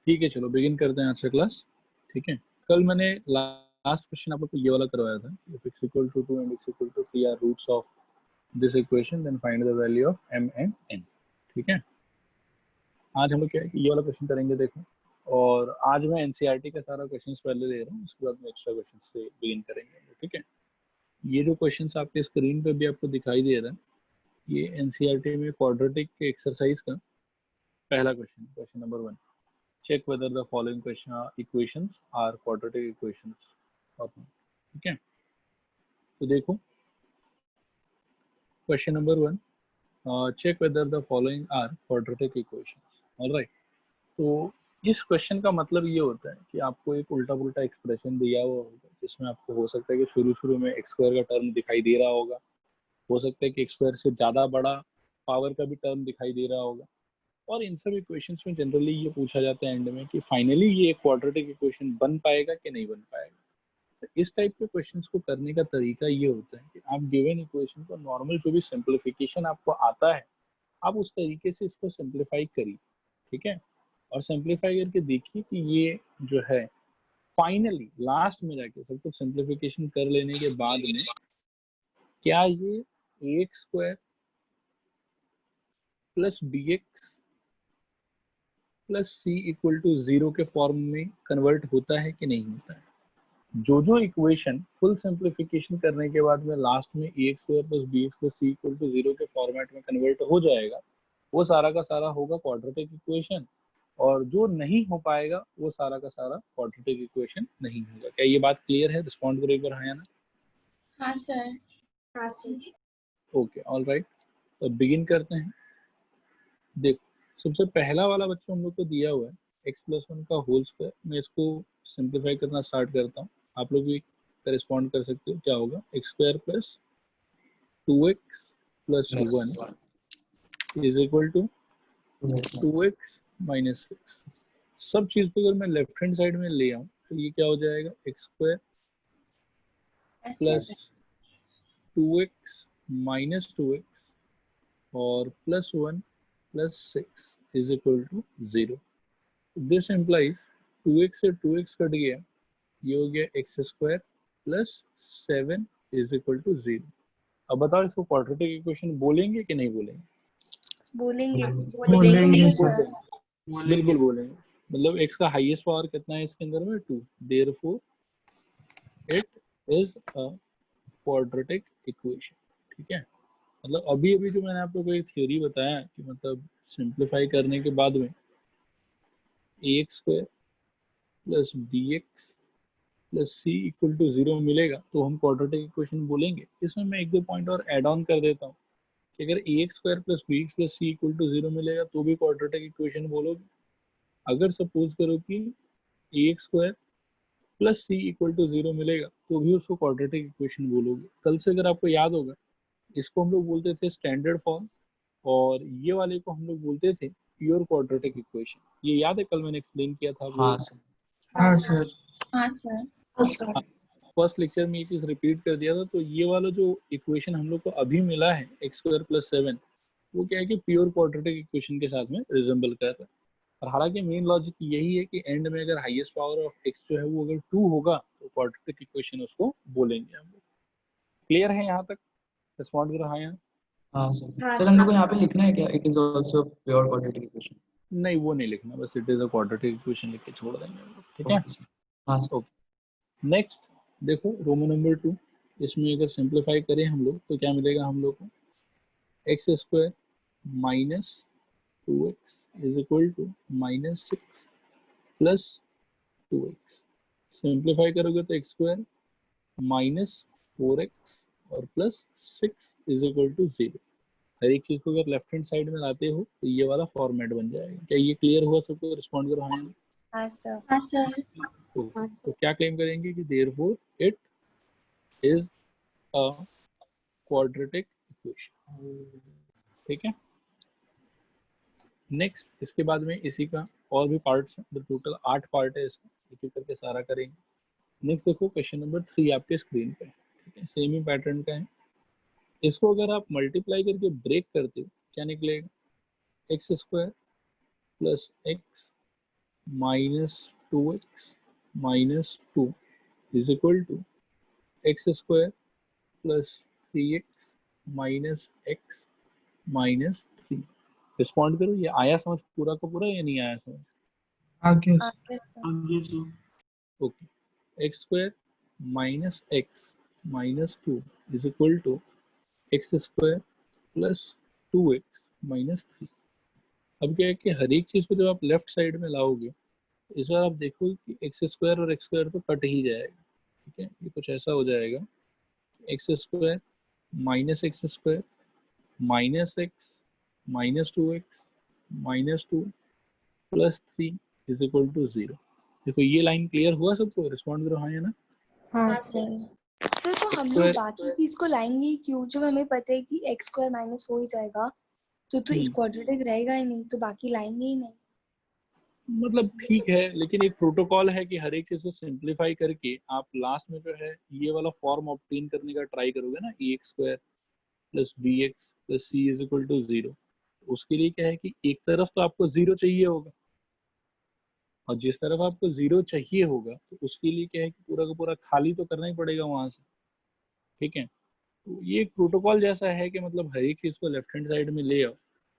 ठीक है, चलो बिगिन करते हैं आज से क्लास। ठीक है, कल मैंने लास्ट क्वेश्चन आप लोग को ये वाला करवाया था, if x equal to 2 and x equal to 3 are roots of this equation then find the value of m and n। ठीक है, आज हम लोग क्या है कि ये वाला क्वेश्चन करेंगे। देखो, और आज मैं एनसीईआरटी का सारा क्वेश्चंस पहले दे रहा हूँ, उसके बाद में एक्स्ट्रा क्वेश्चन से बिगिन करेंगे। ठीक है, ये जो क्वेश्चंस आपके स्क्रीन पे भी आपको दिखाई दे रहा है, ये एनसीईआरटी में क्वाड्रेटिक के एक्सरसाइज का पहला question, question number 1। check whether the following equations are quadratic equations or not। ठीक है, तो देखो question number 1, check whether the following are quadratic equations। Alright, तो इस क्वेश्चन का मतलब ये होता है कि आपको एक उल्टा पुल्टा एक्सप्रेशन दिया हुआ होगा, जिसमें आपको हो सकता है कि शुरू शुरू में एक्स स्क्वायर का टर्म दिखाई दे रहा होगा, हो सकता है कि एक्स स्क्वायर से ज़्यादा बड़ा पावर का भी टर्म दिखाई दे रहा होगा। और इन सब इक्वेशंस में जनरली ये पूछा जाता है एंड में कि फाइनली ये एक क्वाड्रेटिक इक्वेशन बन पाएगा कि नहीं बन पाएगा। तो इस टाइप के क्वेश्चंस को करने का तरीका ये होता है कि आप गिवन इक्वेशन को नॉर्मल जो भी सिंप्लीफिकेशन आपको आता है, आप उस तरीके से इसको सिंप्लीफाई करिए। ठीक है, और सिंप्लीफाई करके देखिए कि ये जो है फाइनली लास्ट में जाके सब कुछ सिंप्लीफिकेशन कर लेने के बाद में क्या ये x square plus b x plus c equal to 0 के फॉर्म में कन्वर्ट होता है कि नहीं होता है। जो जो इक्वेशन फुल सिंप्लीफिकेशन करने के बाद में लास्ट में a x square plus b x plus c equal to 0 के फॉर्मेट में कन्वर्ट हो जाएगा, वो सारा का सारा होगा क्वाड्रेटिक इक्वेशन। और जो नहीं हो पाएगा वो सारा का सारा क्वाड्रेटिक इक्वेशन नहीं होगा। क्या ये बात क्लियर है? रिस्पॉन्ड करो एक बार, हाँ या ना। हाँ सर। हाँ सर। ओके, ऑल राइट, तो बिगिन करते हैं। देखो, सबसे पहला वाला बच्चों हम लोग को दिया हुआ है एक्स प्लस 1 का होल स्क्वायर। मैं इसको सिंप्लीफाई करना स्टार्ट करता हूँ, आप लोग भी रिस्पॉन्ड कर सकते हो। क्या होगा? X square plus 2x plus 1 is equal to 2x minus 6। सब चीज को अगर मैं लेफ्ट हैंड साइड में ले आऊँ तो ये क्या हो जाएगा? X square plus 2x minus 2x और plus 1 plus 6 is equal to 0। This implies 2x से 2x कट गया, ये हो गया x square plus 7 is equal to 0। अब बताओ इसको क्वाड्रेटिक इक्वेशन बोलेंगे कि नहीं बोलेंगे? बोलेंगे। बिल्कुल बोलेंगे। मतलब x का हाईएस्ट पावर कितना है इसके अंदर में? 2। Therefore it is a quadratic equation. ठीक है, मतलब अभी अभी जो मैंने आप लोगों को एक थ्योरी बताया कि मतलब सिंप्लीफाई करने के बाद में ax square plus bx plus c equal to 0 मिलेगा तो हम क्वाड्रेटिक इक्वेशन बोलेंगे। इसमें मैं एक दो पॉइंट और ऐड ऑन कर देता हूँ कि अगर ax square plus bx plus c equal to 0 मिलेगा तो भी क्वाड्रेटिक इक्वेशन बोलोगे। अगर सपोज करो कि ax square plus c equal to 0 मिलेगा तो भी उसको क्वाड्रेटिक इक्वेशन बोलोगे। कल से अगर आपको याद होगा, इसको हम लोग बोलते थे स्टैंडर्ड फॉर्म, और ये वाले को हम लोग बोलते थे प्योर क्वाड्रेटिक इक्वेशन। ये याद है कल मैंने एक्सप्लेन किया था? हाँ सर। हाँ सर। हाँ सर। फर्स्ट लेक्चर में ये चीज रिपीट कर दिया था। तो ये वाला जो इक्वेशन हम लोग को अभी मिला है एक्स स्क्वायर प्लस 7, वो क्या है कि प्योर क्वाड्रेटिक इक्वेशन के साथ में रिजेंबल कर रहा है। और हालांकि मेन लॉजिक यही है कि एंड में अगर हाईएस्ट पावर ऑफ एक्स जो है वो अगर 2 होगा तो क्वाड्रेटिक इक्वेशन उसको बोलेंगे हम लोग। क्लियर है यहाँ तक? रिस्पॉन्ड करो हाँ या हाँ सर। सर हम लोग को यहाँ पे लिखना है क्या it is also pure quadratic equation? नहीं, वो नहीं लिखना, बस it is a quadratic equation लिख के छोड़ देंगे हम लोग। ठीक है, हाँ सर। ओके। नेक्स्ट देखो, रोमन नंबर 2, इसमें अगर सिंप्लीफाई करें हम लोग तो क्या मिलेगा हम लोग को? X square minus 2x is equal to minus 6 plus 2x। Simplify करोगे तो एक्स स्क्वायर माइनस 4x और प्लस 6 इज इक्वल टू 0। हर एक चीज को अगर लेफ्ट हैंड साइड में लाते हो तो ये वाला फॉर्मेट बन जाएगा। क्या ये क्लियर हुआ सबको? रिस्पॉन्ड करो हाँ। हाँ सर। हाँ सर। तो क्या क्लेम करेंगे कि therefore it is a quadratic equation. ठीक है, नेक्स्ट इसके बाद में इसी का और भी पार्ट्स हैं, टोटल 8 पार्ट है इसका, एक एक करके सारा करेंगे। नेक्स्ट देखो क्वेश्चन नंबर 3 आपके स्क्रीन पे। ठीक है, सेम ही पैटर्न का है। इसको अगर आप मल्टीप्लाई करके ब्रेक करते हो क्या निकलेगा? X square plus x minus 2x minus 2 is equal to x square plus 3x minus x minus 3। Respond करो, ये आया समझ पूरा का पूरा या नहीं आया समझ? आगे आगे सर। आगे sir. Okay, x square minus x minus 2 is equal to x square plus 2x minus 3। अब क्या है कि हर एक चीज को जब आप लेफ्ट साइड में लाओगे, इस बार आप देखोगे कि एक्स स्क्वायर और एक्स स्क्वायर तो कट ही जाएगा, ठीक है। ये कुछ ऐसा हो जाएगा, x square minus x square minus x minus 2x minus 2 plus 3 is equal to 0। देखो ये लाइन क्लियर हुआ सबको? रिस्पॉन्ड करो हाँ या ना। हाँ सर। सर तो हम लोग बाकी चीज को लाएंगे ही क्यों, जब हमें पता है कि एक्स स्क्वायर माइनस हो ही जाएगा तो क्वाड्रेटिक रहेगा ही नहीं, तो बाकी लाएंगे ही नहीं। मतलब ठीक है, लेकिन एक प्रोटोकॉल है कि हर एक चीज को सिंप्लीफाई करके आप लास्ट में जो है ये वाला फॉर्म ऑब्टेन करने का ट्राई करोगे ना, a x square plus b x plus c is equal to 0। उसके लिए क्या है कि एक तरफ तो आपको 0 चाहिए होगा, और जिस तरफ आपको 0 चाहिए होगा तो उसके लिए क्या है कि पूरा का पूरा खाली तो करना ही पड़ेगा वहां से, ठीक है। तो ये एक प्रोटोकॉल जैसा है कि मतलब हर एक चीज को लेफ्ट हैंड साइड में ले आओ,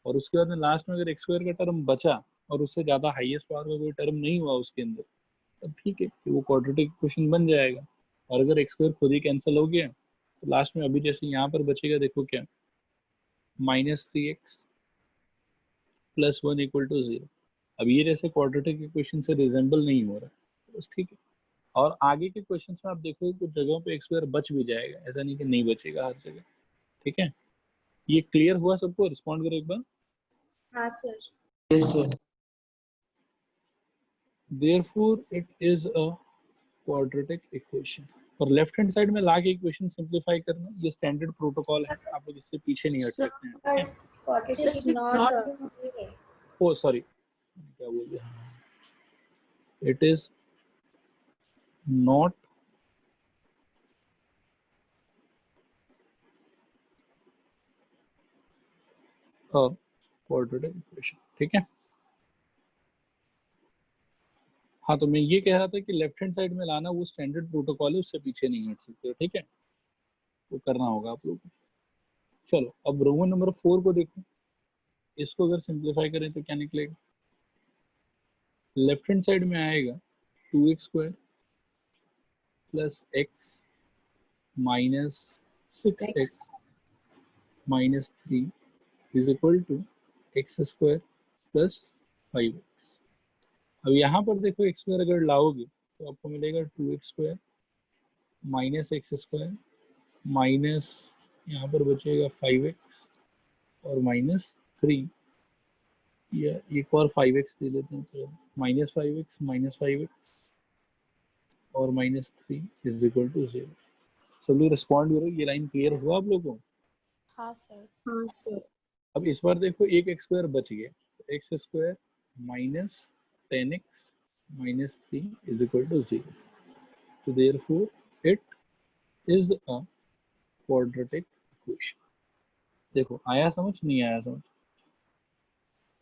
और उसके बाद में लास्ट में अगर एक्स स्क्वायर का टर्म बचा और उससे ज्यादा हाईएस्ट पावर का कोई टर्म नहीं हुआ उसके अंदर, तब ठीक है कि वो क्वाड्रेटिक इक्वेशन बन जाएगा। और अगर एक्स स्क्वायर खुद ही कैंसिल हो गया तो लास्ट में अभी जैसे यहाँ पर बचेगा, देखो क्या, minus 3x plus 1 equal to 0। अब ये जैसे क्वाड्रेटिक इक्वेशन से रिजेंबल नहीं हो रहा, तो ठीक है। और आगे के क्वेश्चन में आप देखोगे कुछ जगहों पे एक्स स्क्वायर बच भी जाएगा, ऐसा नहीं कि नहीं बचेगा हर जगह, ठीक है। ये क्लियर हुआ सबको? रिस्पॉन्ड करो एक बार। हाँ sir. Yes, sir. Therefore it is a quadratic equation। और लेफ्ट हैंड साइड में ला के इक्वेशन सिंप्लीफाई करना, ये स्टैंडर्ड प्रोटोकॉल है, आप लोग इससे पीछे नहीं हट सकते हैं, ठीक है। It is not oh sorry, क्या बोल दिया, it is not a quadratic equation, ठीक है। हाँ, तो मैं ये कह रहा था कि लेफ्ट हैंड साइड में लाना वो स्टैंडर्ड प्रोटोकॉल है, उससे पीछे नहीं हट सकते, ठीक है। वो करना होगा आप लोगों को। चलो अब रोमन नंबर 4 को देखो, इसको अगर सिंप्लीफाई करें तो क्या निकलेगा? लेफ्ट हैंड साइड में आएगा 2x square plus x minus 6x minus 3 is equal to x square plus 5x। अब यहाँ पर देखो एक्स स्क्वायर अगर लाओगे तो आपको मिलेगा 2x square minus x square minus, यहाँ पर बचेगा 5x और माइनस 3, या एक और 5x दे देते हैं, तो माइनस 5x माइनस 5x और माइनस 3 इज इक्वल टू 0। सब लोग रिस्पॉन्ड करो, ये लाइन क्लियर हुआ आप लोगों को? हाँ सर। हाँ सर। अब इस बार देखो एक एक्स स्क्वायर बच गया, तो x square minus 10x minus 3 is equal to 0। तो therefore it is a quadratic equation. देखो आया समझ, नहीं आया समझ?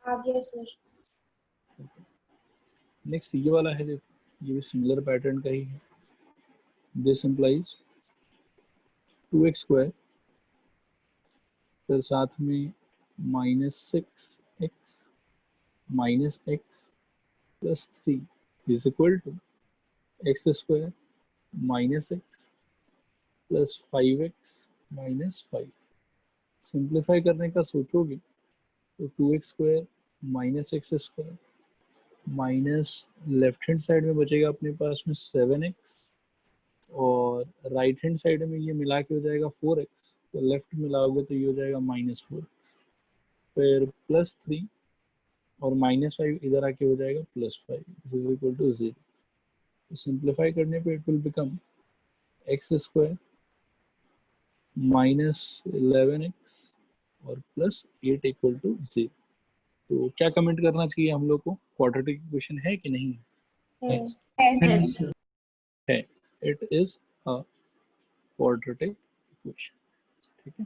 आगे सर। नेक्स्ट ये वाला है, देखो ये भी सिमिलर पैटर्न का ही है। दिस इंप्लाइज 2x स्क्वायर फिर साथ में minus 6x minus x plus 3 is equal to x square minus x plus 5x minus 5। Simplify करने का सोचोगे तो 2x square minus x square minus left hand side में बचेगा अपने पास में 7x, और राइट हैंड साइड में ये मिला के हो जाएगा 4x, तो लेफ्ट मिलाओगे तो ये हो जाएगा माइनस 4, फिर प्लस 3 और माइनस 5 इधर आके हो जाएगा प्लस 5 इज इक्वल टू 0। तो सिंप्लीफाई करने पे it will become x square minus 11x और प्लस 8 इक्वल टू 0। तो क्या कमेंट करना चाहिए हम लोग को? क्वाड्रेटिक इक्वेशन है कि नहीं है? It is a quadratic equation, ठीक है।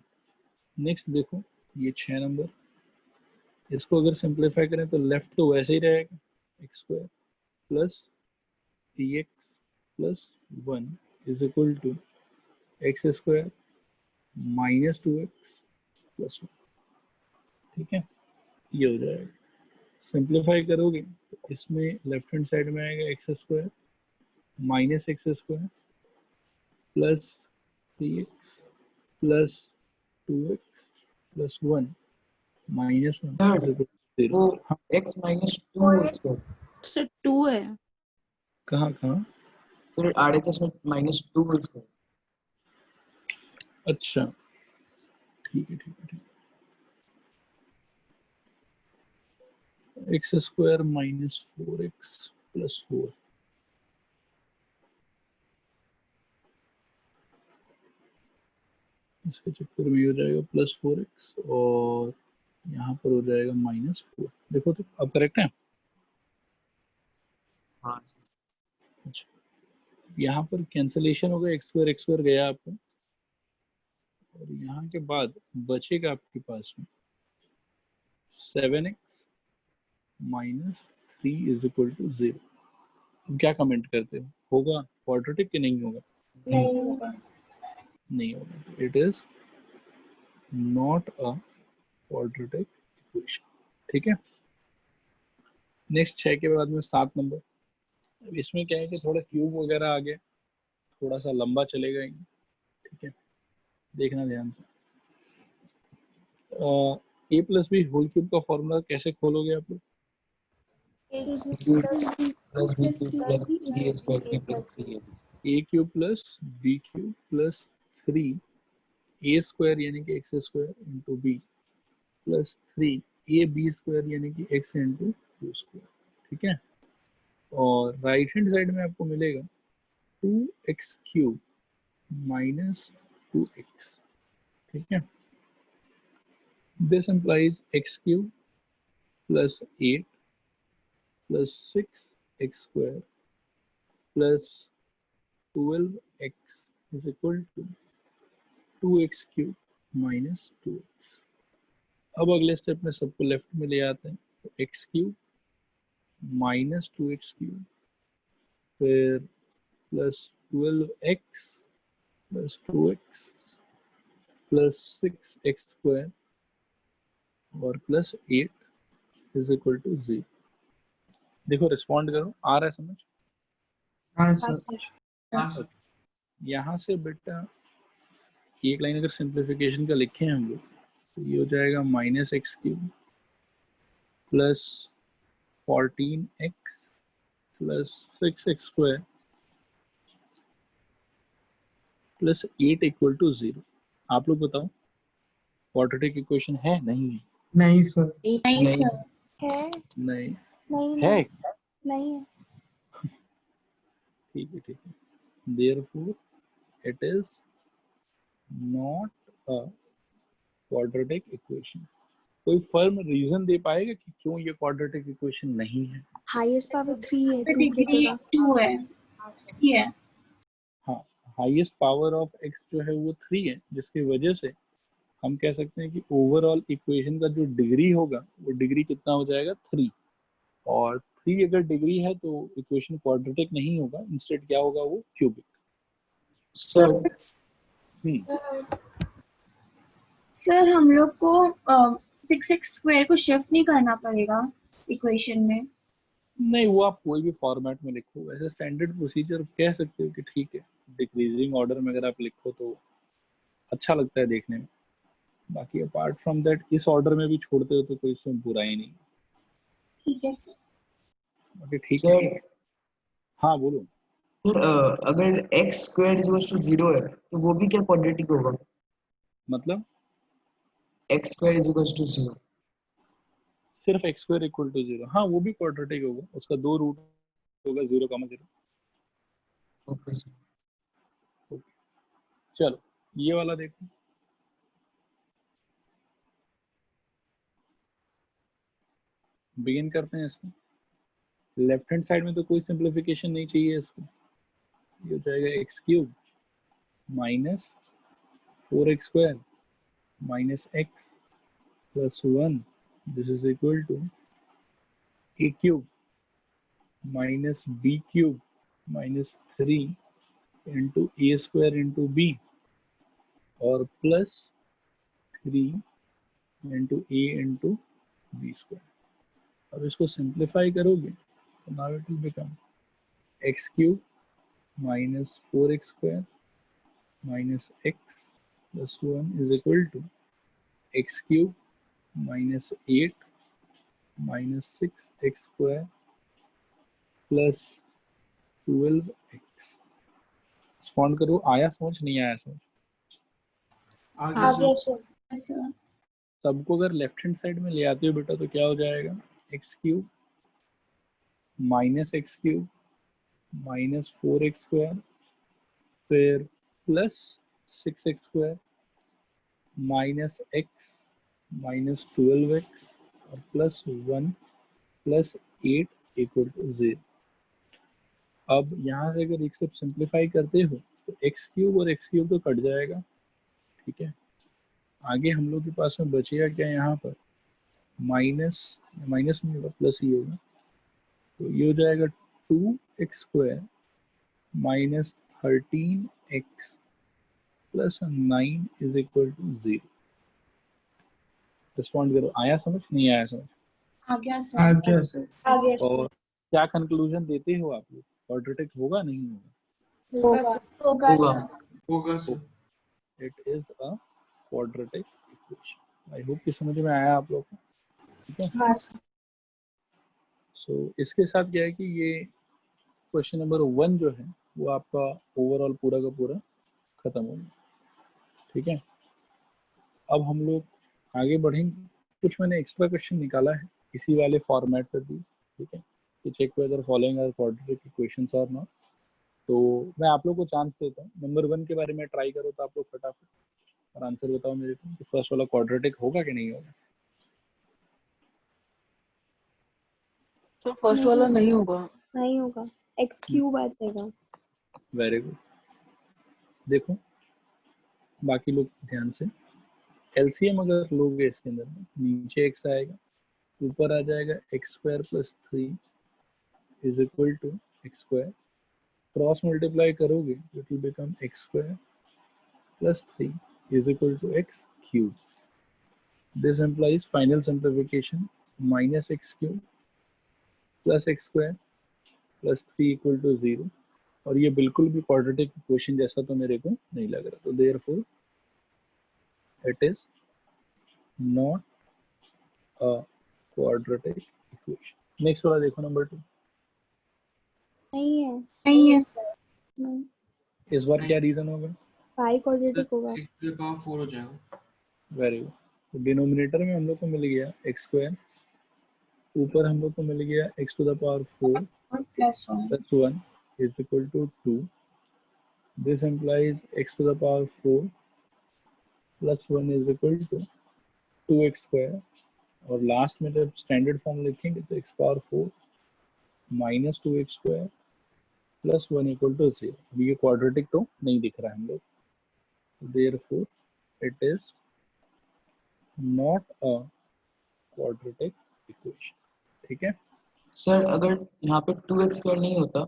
नेक्स्ट देखो ये 6 नंबर, इसको अगर सिंप्लीफाई करें तो लेफ्ट तो वैसे ही रहेगा x square plus dx plus 1 is equal to x square minus 2x plus 1। ठीक है, ये हो जाएगा। सिंप्लीफाई करोगे तो इसमें लेफ्ट हैंड साइड में आएगा x square minus x square plus 3x plus 2x plus 1 minus 1 third is वो 0। हाँ, x minus 2 whole square, sir 2 है। कहाँ कहाँ? फिर आड़े के साथ माइनस 2 होल स्क्वायर। अच्छा, ठीक है ठीक है ठीक है। X square minus 4x plus 4, इसके चक्कर में हो जाएगा प्लस 4x और यहाँ पर हो जाएगा माइनस 4। देखो तो अब करेक्ट है। हाँ अच्छा, यहाँ पर कैंसलेशन होगा, एक्स स्क्वायर गया आपका और यहाँ के बाद बचेगा आपके पास में 7x minus 3 is equal to 0। क्या कमेंट करते हो, होगा क्वाड्रेटिक कि नहीं होगा? नहीं होगा। नहीं होगा, it is not a quadratic equation. ठीक है, नेक्स्ट 6 के बाद में 7 नंबर। इसमें क्या है कि थोड़ा क्यूब वगैरह आ गया, थोड़ा सा लंबा चलेगा ही। ठीक है, देखना ध्यान से। A plus B whole cube का फॉर्मूला कैसे खोलोगे आप लोग? A cube cube plus b plus cube 3 plus plus 3 square A की plus plus B. 3 a cube plus b cube plus 3 a square यानी कि x square into b plus 3 a b square यानी कि x into b square. ठीक है, और right hand side में आपको मिलेगा 2x क्यूब माइनस 2x। ठीक है, this implies x cube plus 8 plus 6x square plus 12x is equal to 2x cube minus 2x। अब अगले स्टेप में सबको लेफ्ट में ले आते हैं, तो x cube minus 2x cube फिर plus 12x plus 2x plus 6x square और प्लस 8 इज इक्वल टू 0। देखो रिस्पॉन्ड करो, आ रहा है समझ? हाँ हाँ सर सर। हाँ सर। यहाँ से बेटा एक लाइन अगर सिंप्लीफिकेशन का लिखे हैं हम लोग तो ये हो जाएगा minus x cube plus 14x plus 6x square plus 8 equal to 0। आप लोग बताओ क्वाड्रेटिक इक्वेशन है नहीं है? नहीं सर नहीं नहीं सर। है नहीं नहीं है। नहीं है। ठीक है ठीक है, therefore it is not a quadratic equation. कोई फर्म रीजन दे पाएगा कि क्यों ये क्वाड्रेटिक इक्वेशन नहीं है? हाईएस्ट पावर 3 है 2 की डिग्री जगह। 2 है। ठीक है। हाँ, हाईएस्ट पावर ऑफ x जो है वो 3 है, जिसकी वजह से हम कह सकते हैं कि ओवरऑल इक्वेशन का जो डिग्री होगा वो डिग्री कितना हो जाएगा 3। और 3 अगर डिग्री है तो इक्वेशन क्वाड्रेटिक नहीं होगा, इंस्टेड क्या होगा वो क्यूबिक। सर सर हम लोग को 6x स्क्वायर को शिफ्ट नहीं करना पड़ेगा इक्वेशन में। नहीं, वो आप कोई भी फॉर्मेट में लिखो, वैसे स्टैंडर्ड प्रोसीजर कह सकते हो कि ठीक है, डिक्रीजिंग ऑर्डर में अगर आप लिखो तो अच्छा लगता है देखने में। बाकी अपार्ट फ्रॉम दैट इस ऑर्डर में भी छोड़ते हो तो कोई इसमें बुराई नहीं। ठीक है सर। बाकी ठीक है। सर हाँ बोलो। सर अगर x square is equal to 0 है तो वो भी क्या क्वाड्रेटिक होगा? मतलब x square is equal to 0। सिर्फ एक्स स्क्वायर इक्वल टू 0, हाँ वो भी क्वाड्रेटिक होगा, उसका 2 रूट होगा 0,0। Okay sir. चलो ये वाला देखो, बिगिन करते हैं इसको। लेफ्ट हैंड साइड में तो कोई सिंप्लीफिकेशन नहीं चाहिए इसको, ये हो जाएगा x cube minus 4x square minus x plus 1 this is equal to a cube minus b cube minus 3 into a square into b और plus 3 into a into b square. अब इसको सिंप्लीफाई करोगे तो now it will become x cube minus 4x square minus x plus 1 is equal to x cube minus 8 minus 6x square plus 12x। Respond करो, आया समझ नहीं आया समझ? आगे सर। सबको अगर लेफ्ट हैंड साइड में ले आते हो बेटा तो क्या हो जाएगा, x cube minus x cube minus 4x square फिर plus 6x square minus x minus 12x और प्लस 1 प्लस 8 इक्वल टू 0। अब यहाँ से अगर एक सब सिंप्लीफाई करते हो तो एक्स क्यूब और एक्स क्यूब तो कट जाएगा, ठीक है। आगे हम लोग के पास में बचेगा क्या, यहाँ पर माइनस माइनस नहीं होगा प्लस ही होगा, तो ये हो जाएगा 2x square minus 13x plus 9 is equal to 0। Respond करो, आया समझ नहीं आया समझ? आगे सर। आगे और क्या कंक्लूजन देते हो आप लोग, क्वाड्रेटिक होगा नहीं होगा? होगा होगा sir. It is a quadratic equation. I hope कि समझ में आया आप लोग को, ठीक है। हाँ सर। सो इसके साथ क्या है कि ये क्वेश्चन नंबर 1 जो है वो आपका ओवरऑल पूरा का पूरा खत्म हो गया, ठीक है। अब हम लोग आगे बढ़ेंगे। कुछ मैंने एक्स्ट्रा क्वेश्चन निकाला है इसी वाले फॉर्मेट पर भी, ठीक है, कि check whether following are quadratic equations और नॉट। तो मैं आप लोग को चांस देता हूँ, नंबर 1 के बारे में ट्राई करो तो आप लोग फटाफट और आंसर बताओ मेरे को कि फर्स्ट वाला क्वाड्रेटिक होगा कि नहीं होगा। तो फर्स्ट वाला नहीं होगा। नहीं होगा, एक्स क्यूब आ जाएगा। Very good. देखो बाकी लोग ध्यान से, एलसीएम अगर लोगे इसके अंदर में नीचे एक्स आएगा, ऊपर आ जाएगा x square plus 3 is equal to x square, cross multiply करोगे it will become x square plus 3 is equal to x cube. This implies final simplification minus x cube plus x square plus 3 equal to 0। और ये बिल्कुल भी quadratic equation जैसा तो मेरे को नहीं लग रहा, तो therefore it is not a quadratic equation. Next वाला देखो नंबर 2। नहीं है, नहीं है सर। नहीं, इस बार क्या रीजन होगा? पाई क्वाड्रेटिक होगा। x की पावर 4 हो जाएगा। Very good. तो डिनोमिनेटर में हम लोग को मिल गया एक्स स्क्वायर, ऊपर हम लोग को मिल गया एक्स टू द पावर 4 और plus 1 plus 1 is equal to 2। This implies x to the power 4 plus 1 is equal to 2x square, और लास्ट में जब स्टैंडर्ड फॉर्म लिखेंगे तो x power 4 minus 2x square plus 1 equal to 0। अब ये quadratic तो नहीं दिख रहा है हम लोग, therefore it is not a quadratic equation, ठीक है। सर अगर यहाँ पे 2x स्क्वायर नहीं होता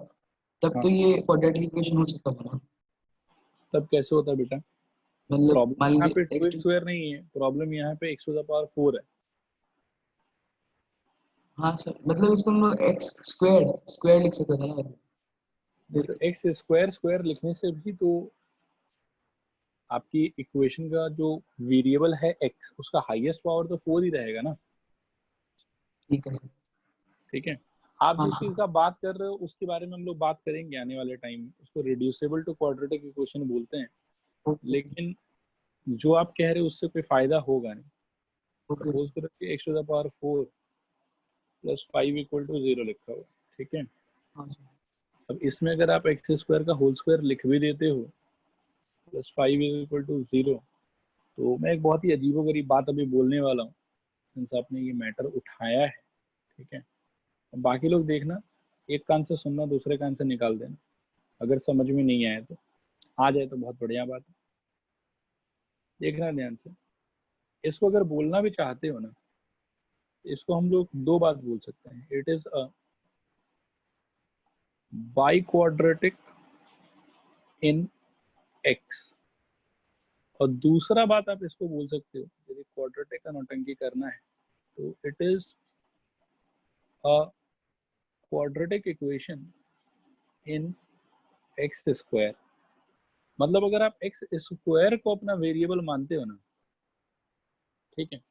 तब हाँ। तो ये क्वाड्रेटिक इक्वेशन हो सकता था ना? तब कैसे होता बेटा? मतलब प्रॉब्लम मान यहाँ पे लीजिए 2x स्क्वायर नहीं है, प्रॉब्लम यहाँ पे x टू द पावर 4 है। हाँ सर, मतलब इसको हम लोग एक्स स्क्वायर स्क्वायर लिख सकते थे ना। नहीं तो एक्स स्क्वायर स्क्वायर लिखने से भी तो आपकी इक्वेशन का जो वेरिएबल है x, उसका हाईएस्ट पावर तो 4 ही रहेगा ना, ठीक है सर। ठीक है। आप हाँ जिस सर। चीज का बात कर रहे हो उसके बारे में हम लोग बात करेंगे आने वाले टाइम में, उसको रिड्यूसेबल टू क्वाड्रेटिक इक्वेशन बोलते हैं। ओके लेकिन जो आप कह रहे हो उससे कोई फायदा होगा नहीं। ओके सपोज करो कि x to the power 4 plus 5 equal to 0 लिखा हुआ, ठीक है। हाँ सर। अब इसमें अगर आप एक्स स्क्वायर का होल स्क्वायर लिख भी देते हो प्लस 5 इज इक्वल टू 0, तो मैं एक बहुत ही अजीबोगरीब बात अभी बोलने वाला हूँ, सिंस आपने ये मैटर उठाया है, ठीक है। अब बाकी लोग देखना, एक कान से सुनना दूसरे कान से निकाल देना, अगर समझ में नहीं आया तो, आ जाए तो बहुत बढ़िया बात है। देखना ध्यान से, इसको अगर बोलना भी चाहते हो ना, इसको हम लोग दो बात बोल सकते हैं। It is a by quadratic in x, और दूसरा बात आप इसको बोल सकते हो, यदि क्वाड्रेटिक का नौटंकी करना है तो it is a quadratic equation in x square. मतलब अगर आप एक्स स्क्वायर को अपना वेरिएबल मानते हो ना, ठीक है,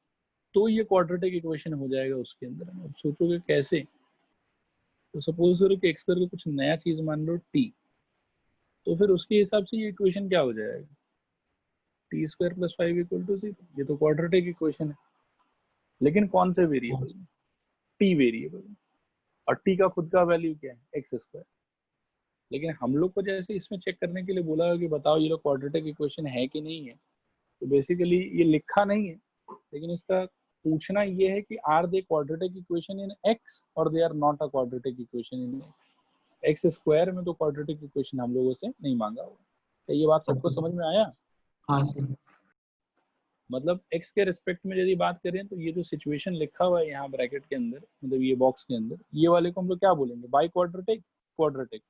तो ये क्वाड्रेटिक इक्वेशन हो जाएगा उसके अंदर। अब सोचोगे कैसे, तो सपोज करो कि एक्स स्क्वायर को कुछ नया चीज मान लो t, तो फिर उसके हिसाब से ये इक्वेशन क्या हो जाएगा, T square plus 5 equal to 0। ये तो क्वाड्रेटिक इक्वेशन है, लेकिन कौन से वेरिएबल में, टी वेरिएबल में, और टी का खुद का वैल्यू क्या है, एक्स स्क्वायर। लेकिन हम लोग को जैसे इसमें चेक करने के लिए बोला कि बताओ ये लोग क्वाड्रेटिक इक्वेशन है कि नहीं है, तो बेसिकली ये लिखा नहीं है, लेकिन इसका पूछना ये है कि are they quadratic equation in x और they are not a quadratic equation in x. X square में तो क्वाड्रेटिक इक्वेशन हम लोगों से नहीं मांगा हुआ। क्या ये बात सबको समझ में आया? हाँ सर। मतलब x के रिस्पेक्ट में यदि बात करें तो ये जो सिचुएशन लिखा हुआ है यहाँ ब्रैकेट के अंदर, मतलब ये बॉक्स के अंदर, ये वाले को हम लोग क्या बोलेंगे, by quadratic, quadratic,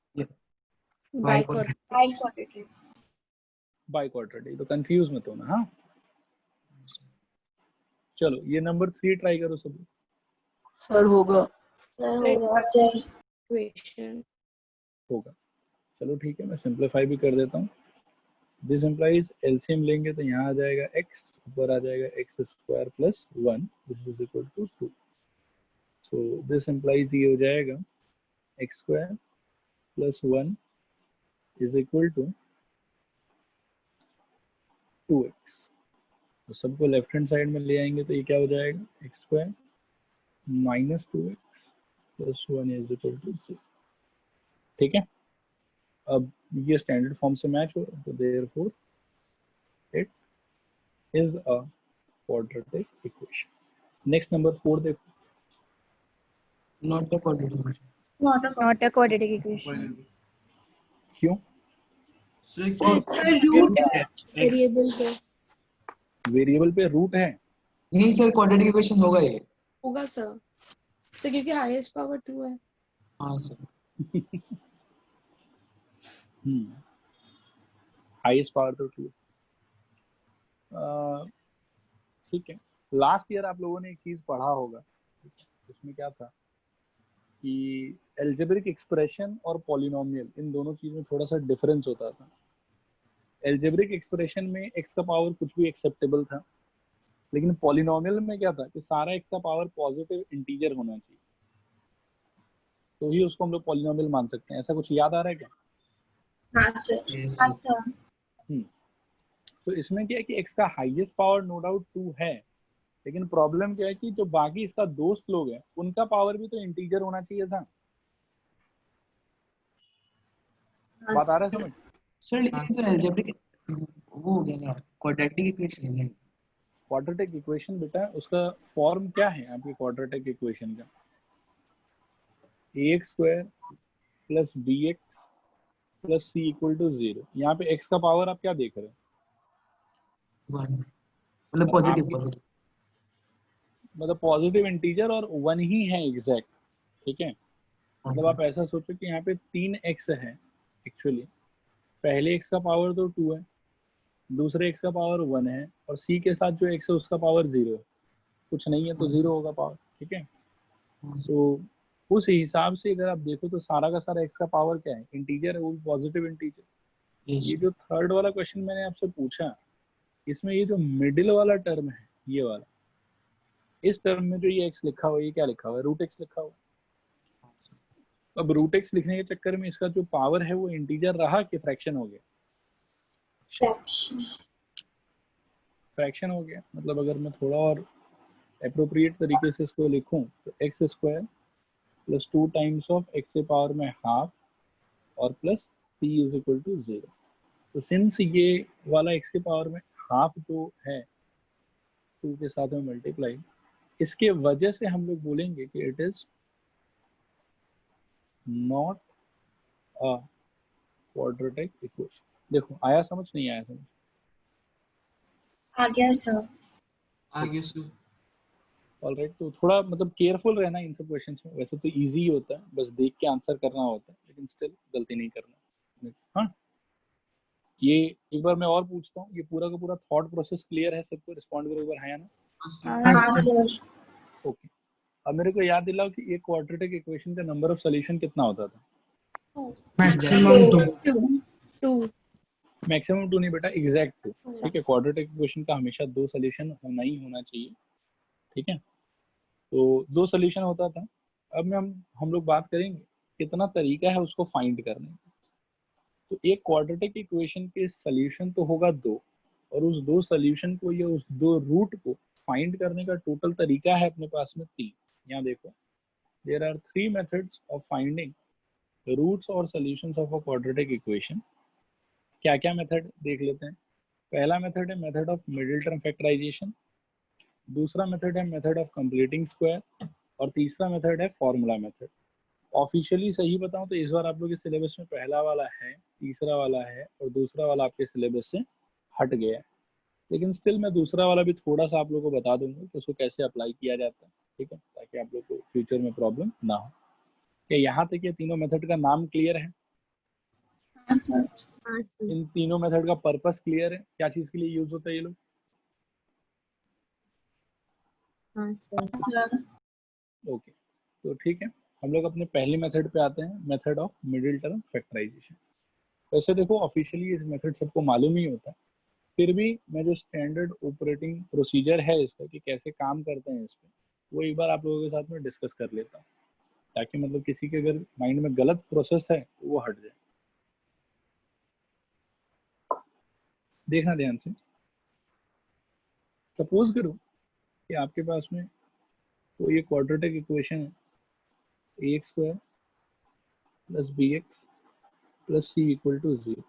by quadratic. By quadratic. तो कंफ्यूज मत होना। हाँ चलो ये नंबर 3 ट्राई करो सब। सर होगा। होगा, चलो ठीक है, मैं सिंप्लीफाई भी कर देता हूँ। दिस इम्प्लाइज एलसीएम लेंगे तो यहाँ आ जाएगा x, ऊपर आ जाएगा x square plus 1, this is equal to 2। So this implies ये हो जाएगा x square plus 1 is equal to 2x। तो सबको लेफ्ट हैंड साइड में ले आएंगे तो ये क्या हो जाएगा, x square minus 2x plus 1 is equal to 0। ठीक है, अब ये स्टैंडर्ड फॉर्म से मैच हो रहा है, तो therefore it is a quadratic equation. Next number 4 देखो। Not a quadratic equation. Not a quadratic equation. क्यों? रूट वेरिएबल पे वेरिएबल पे रूट है। नहीं सर, क्वाड्रेटिक इक्वेशन होगा ये। होगा सर क्योंकि हाईएस्ट पावर 2 है। हाँ सर। हाईएस्ट पावर तो 2। ठीक है, लास्ट ईयर आप लोगों ने एक चीज पढ़ा होगा, उसमें क्या था कि एल्जेब्रिक एक्सप्रेशन और पॉलिनोमियल, इन दोनों चीज में थोड़ा सा डिफरेंस होता था। एल्जेब्रिक एक्सप्रेशन में एक्स का पावर कुछ भी एक्सेप्टेबल था, लेकिन पॉलिनोमियल में क्या था कि सारा एक्स का पावर पॉजिटिव इंटीजर होना चाहिए, तो ही उसको हम लोग पॉलिनोमियल मान सकते हैं। ऐसा कुछ याद आ रहा है क्या? हाँ सर। तो इसमें क्या है कि एक्स का हाईएस्ट पावर नो डाउट 2 है, लेकिन प्रॉब्लम क्या है कि जो बाकी इसका दोस्त लोग हैं उनका पावर भी तो इंटीजर होना चाहिए था। बात आ रहा है समझ? सर लेकिन तो अलजेब्रिक वो हो गया ना, क्वाड्रेटिक इक्वेशन है। क्वाड्रेटिक इक्वेशन बेटा उसका फॉर्म क्या है आपके क्वाड्रेटिक इक्वेशन का, ax square plus bx plus c equal to 0। यहाँ पे x का पावर आप क्या देख रहे हो, मतलब पॉजिटिव, मतलब पॉजिटिव इंटीजर और 1 ही है एग्जैक्ट। ठीक है, मतलब आप ऐसा सोचो कि यहाँ पे 3x है एक्चुअली, पहले x का पावर तो 2 है, दूसरे x का पावर 1 है, और c के साथ जो x है उसका पावर 0 है, कुछ नहीं है तो 0 होगा पावर। ठीक है, तो उस हिसाब से अगर आप देखो तो सारा का सारा x का पावर क्या है, इंटीजर है, वो पॉजिटिव इंटीजर। ये जो थर्ड वाला क्वेश्चन मैंने आपसे पूछा, इसमें ये जो मिडिल वाला टर्म है, ये वाला, इस टर्म में जो ये x लिखा हुआ है, ये क्या लिखा हुआ है, रूट x लिखा हुआ है। अब रूट x लिखने के चक्कर में इसका जो पावर है वो इंटीजर रहा कि फ्रैक्शन हो गया, फ्रैक्शन हो गया। मतलब अगर मैं थोड़ा और अप्रोप्रिएट तरीके से इसको लिखूं तो x square plus 2 times of x के पावर में हाफ और plus c is equal to 0। तो सिंस ये वाला एक्स के पावर में हाफ जो है 2 के साथ में मल्टीप्लाई, इसके वजह से हम लोग बोलेंगे कि it is not a quadratic equation. देखो आया समझ, नहीं आया समझ? आ गया सर। आगे सर। ऑलराइट, तो थोड़ा मतलब केयरफुल रहना इन सब क्वेश्चंस में। वैसे तो इजी ही होता है, बस देख के आंसर करना होता है, लेकिन स्टिल गलती नहीं करना। हाँ, ये एक बार मैं और पूछता हूँ, ये पूरा का पूरा थॉट प्रोसेस क्लियर है सबको? रिस्पॉन्ड करो एक बार, हाँ या ना? हाँ सर। ओके, अब मेरे को याद दिलाओ कि एक क्वाड्रेटिक इक्वेशन का नंबर ऑफ सॉल्यूशन कितना होता था? मैक्सिमम 2। 2। मैक्सिमम 2 नहीं बेटा, एग्जैक्ट 2। ठीक है, क्वाड्रेटिक इक्वेशन का हमेशा 2 सॉल्यूशन होना ही होना चाहिए। ठीक है, तो 2 सॉल्यूशन होता था। अब में हम लोग बात करेंगे कितना तरीका है उसको फाइंड करने का। तो एक क्वाड्रेटिक इक्वेशन के सॉल्यूशन तो होगा 2, और उस 2 सॉल्यूशन को या उस 2 रूट को फाइंड करने का टोटल तरीका है अपने पास में 3। यहाँ देखो, there are 3 methods of finding roots और solutions of a quadratic equation. क्या क्या मेथड देख लेते हैं। पहला मेथड है method of middle term factorisation, दूसरा मेथड है मेथड ऑफ कंप्लीटिंग स्क्वायर, और तीसरा मेथड है फॉर्मूला मेथड। ऑफिशियली सही बताऊं तो इस बार आप लोग के सिलेबस में पहला वाला है, तीसरा वाला है, और दूसरा वाला आपके सिलेबस से हट गया है, लेकिन स्टिल मैं दूसरा वाला भी थोड़ा सा आप लोगों को बता दूंगा कि उसको कैसे अप्लाई किया जाता है। ठीक है, ताकि आप लोग को फ्यूचर में प्रॉब्लम ना हो। क्या यहाँ तक ये तीनों मेथड का नाम क्लियर है? हाँ सर। इन तीनों मेथड का पर्पस क्लियर है, क्या चीज के लिए यूज होता है ये लोग? सर ओके, तो ठीक है, हम लोग अपने पहले मेथड पे आते हैं, method of middle term factorization. वैसे देखो, ऑफिशियली इस मेथड सबको मालूम ही होता है, फिर भी मैं जो स्टैंडर्ड ऑपरेटिंग प्रोसीजर है इसका कि कैसे काम करते हैं इस पे, वो एक बार आप लोगों के साथ में डिस्कस कर लेता हूँ, ताकि मतलब किसी के अगर माइंड में गलत प्रोसेस है तो वो हट जाए। देखना ध्यान से, सपोज करो कि आपके पास में तो ये क्वाड्रेटिक इक्वेशन है, ax square plus bx plus c equal to 0,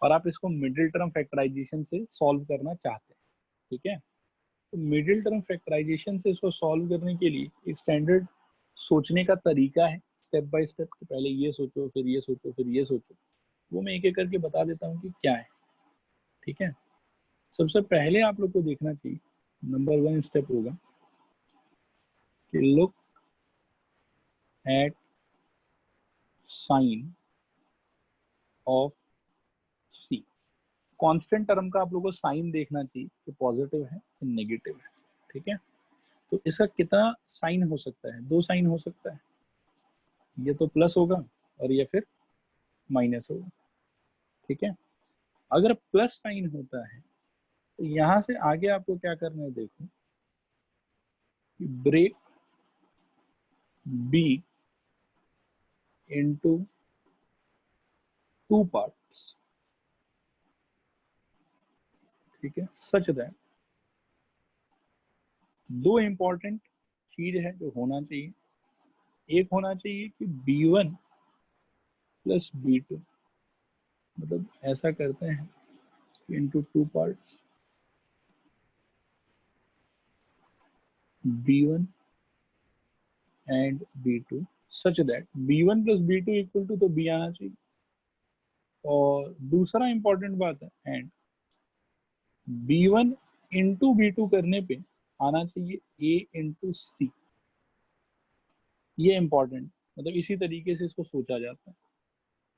और आप इसको मिडिल टर्म फैक्टराइजेशन से सॉल्व करना चाहते हैं। ठीक है, तो मिडिल टर्म फैक्टराइजेशन से इसको सॉल्व करने के लिए एक स्टैंडर्ड सोचने का तरीका है, स्टेप बाय स्टेप, कि पहले ये सोचो, फिर ये सोचो, फिर ये सोचो। वो मैं एक एक करके बता देता हूँ कि क्या है। ठीक है, सबसे पहले आप लोग को देखना चाहिए, नंबर 1 स्टेप होगा कि look at sign of C. Constant term का आप लोगों को साइन देखना चाहिए कि पॉजिटिव है कि नेगेटिव है। ठीक है, तो इसका कितना साइन हो सकता है? 2 साइन हो सकता है, ये तो प्लस होगा और ये फिर माइनस होगा। ठीक है, अगर प्लस साइन होता है तो यहाँ से आगे आपको क्या करना है, देखो, ब्रेक बी इनटू 2 पार्ट्स। ठीक है, सच दैट 2 इंपॉर्टेंट चीज है जो होना चाहिए। एक होना चाहिए कि b1 प्लस b2, मतलब ऐसा करते हैं into 2 parts, b1 and b2 such that b1 plus b2 equal to, तो b आना चाहिए। और दूसरा इंपॉर्टेंट बात है, एंड b1 इंटू b2 करने पे आना चाहिए a इंटू सी। ये इंपॉर्टेंट, मतलब इसी तरीके से इसको सोचा जाता है।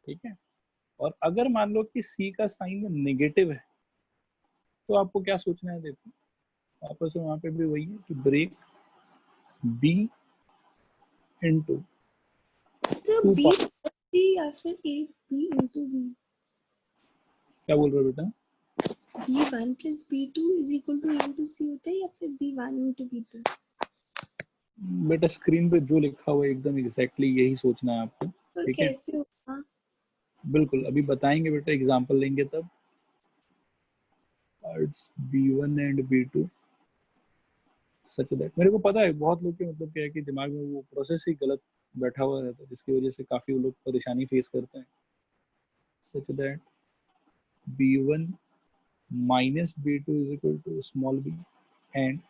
ठीक है, और अगर मान लो कि सी का साइन नेगेटिव है तो आपको क्या सोचना है? देखो, वापस वहां पे भी वही है कि break B into sir 2 B part. B या फिर ए बी इंटू बी। क्या बोल रहे हो बेटा? B1 plus B2 is equal to A into C होता है, या फिर B1 इंटू B2? बेटा स्क्रीन पे जो लिखा हुआ है एकदम एग्जैक्टली यही सोचना है आपको। तो ठीक है, कैसे होगा? बिल्कुल अभी बताएंगे बेटा, एग्जांपल लेंगे तब। b1 and b2 such that, मेरे को पता है बहुत लोग के मतलब क्या है कि दिमाग में वो प्रोसेस ही गलत बैठा हुआ रहता है, जिसकी वजह से काफी लोग परेशानी फेस करते हैं। Such that b1 minus b2 is equal to small b, and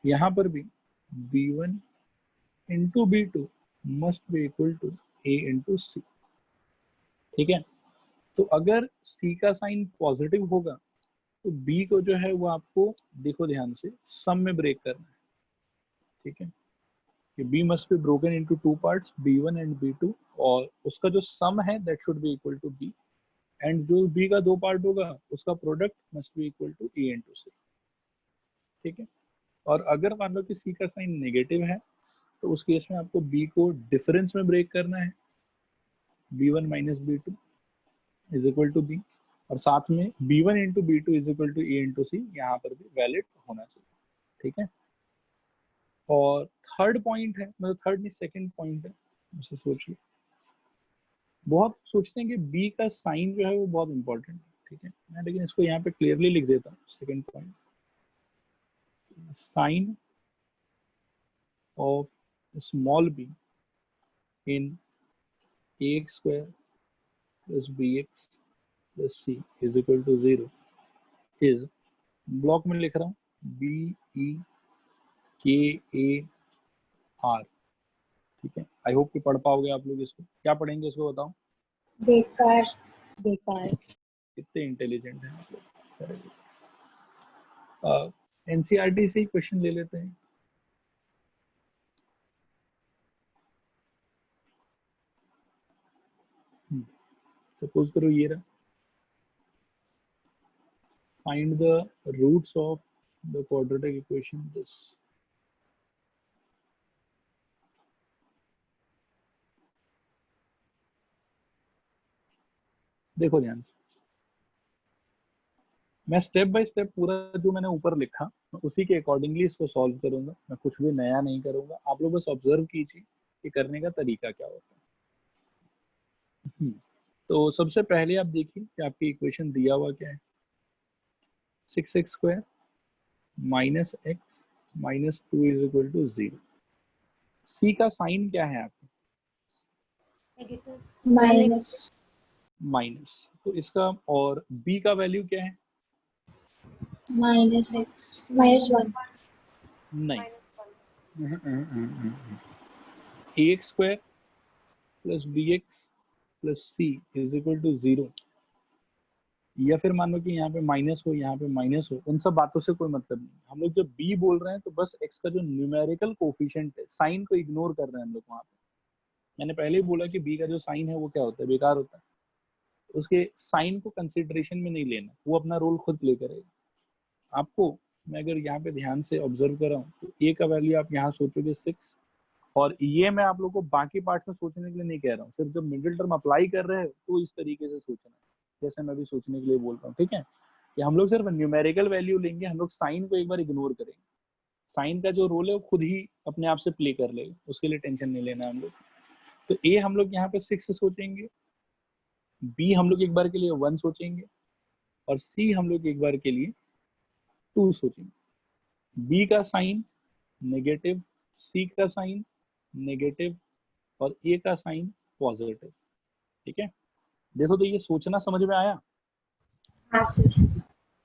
यहाँ पर भी b1 into b2 must be equal to a into C. ठीक है, तो अगर c का साइन पॉजिटिव होगा तो b को जो है वो आपको, देखो ध्यान से, सम में ब्रेक करना है। ठीक है, कि b must be broken into two parts, b1 and b2, और उसका जो सम है that should be equal to b, and जो b का दो पार्ट होगा उसका product must be equal to a into c, ठीक है। और अगर मान लो कि c का साइन नेगेटिव है तो उस केस में आपको b को डिफरेंस में ब्रेक करना है, b1 minus b2 is equal to b, और साथ में b1 into b2 is equal to a into c यहाँ पर भी वैलिड होना चाहिए, ठीक है। और थर्ड पॉइंट है, मतलब थर्ड नहीं सेकंड पॉइंट है, उसे सोच लो। बहुत सोचते हैं कि b का साइन जो है वो बहुत इंपॉर्टेंट है, ठीक है, मैं लेकिन इसको यहाँ पे क्लियरली लिख देता हूँ। Second point, sign of small b in ax square plus bx plus c is equal to 0 is, block में लिख रहा हूँ, b e k a r, ठीक है। आई होप कि पढ़ पाओगे आप लोग इसको। क्या पढ़ेंगे इसको बताओ? बेकार। बेकार। कितने इंटेलिजेंट हैं आप लोग। एनसीईआरटी से ही क्वेश्चन ले लेते हैं। सपोज करो ये रहा, find the roots of the quadratic equation this. देखो ध्यान से, मैं स्टेप बाय स्टेप पूरा जो मैंने ऊपर लिखा मैं उसी के अकॉर्डिंगली इसको सॉल्व करूंगा, मैं कुछ भी नया नहीं करूंगा। आप लोग बस ऑब्जर्व कीजिए कि करने का तरीका क्या होता है। तो सबसे पहले आप देखिए कि आपकी इक्वेशन दिया हुआ क्या है, 6x square minus x minus 2 is equal to 0। C का साइन क्या है आपका? माइनस। माइनस, तो इसका, और बी का वैल्यू क्या है? Minus x minus 1। नहीं, ax square plus bx plus c is equal to 0, या फिर मान लो कि यहाँ पे माइनस हो यहाँ पे माइनस हो, उन सब बातों से कोई मतलब नहीं। हम लोग जब b बोल रहे हैं तो बस x का जो न्यूमेरिकल कोफिशिएंट है, साइन को इग्नोर कर रहे हैं हम लोग वहाँ पे। मैंने पहले ही बोला कि b का जो साइन है वो क्या होता है, बेकार होता है। उसके साइन को कंसिडरेशन में नहीं लेना, वो अपना रोल खुद प्ले करेगा। आपको मैं अगर यहाँ पे ध्यान से ऑब्जर्व कर रहा हूँ तो a का वैल्यू आप यहाँ सोचोगे 6, और ये मैं आप लोग को बाकी पार्ट में सोचने के लिए नहीं कह रहा हूँ, सिर्फ जब मिडिल टर्म अप्लाई कर रहे हैं तो इस तरीके से सोचना है जैसे मैं भी सोचने के लिए बोल रहा हूँ, ठीक है। कि हम लोग सिर्फ न्यूमेरिकल वैल्यू लेंगे, हम लोग साइन को एक बार इग्नोर करेंगे। साइन का जो रोल है वो खुद ही अपने आप से प्ले कर लेगा, उसके लिए टेंशन नहीं लेना हम लोग। तो ए हम लोग यहाँ पे 6 सोचेंगे, बी हम लोग एक बार के लिए 1 सोचेंगे, और सी हम लोग एक बार के लिए 2 सोचेंगे। बी का साइन नेगेटिव, सी का साइन नेगेटिव, और ए का साइन पॉजिटिव, ठीक है। देखो तो ये सोचना समझ में आया? हाँ सर।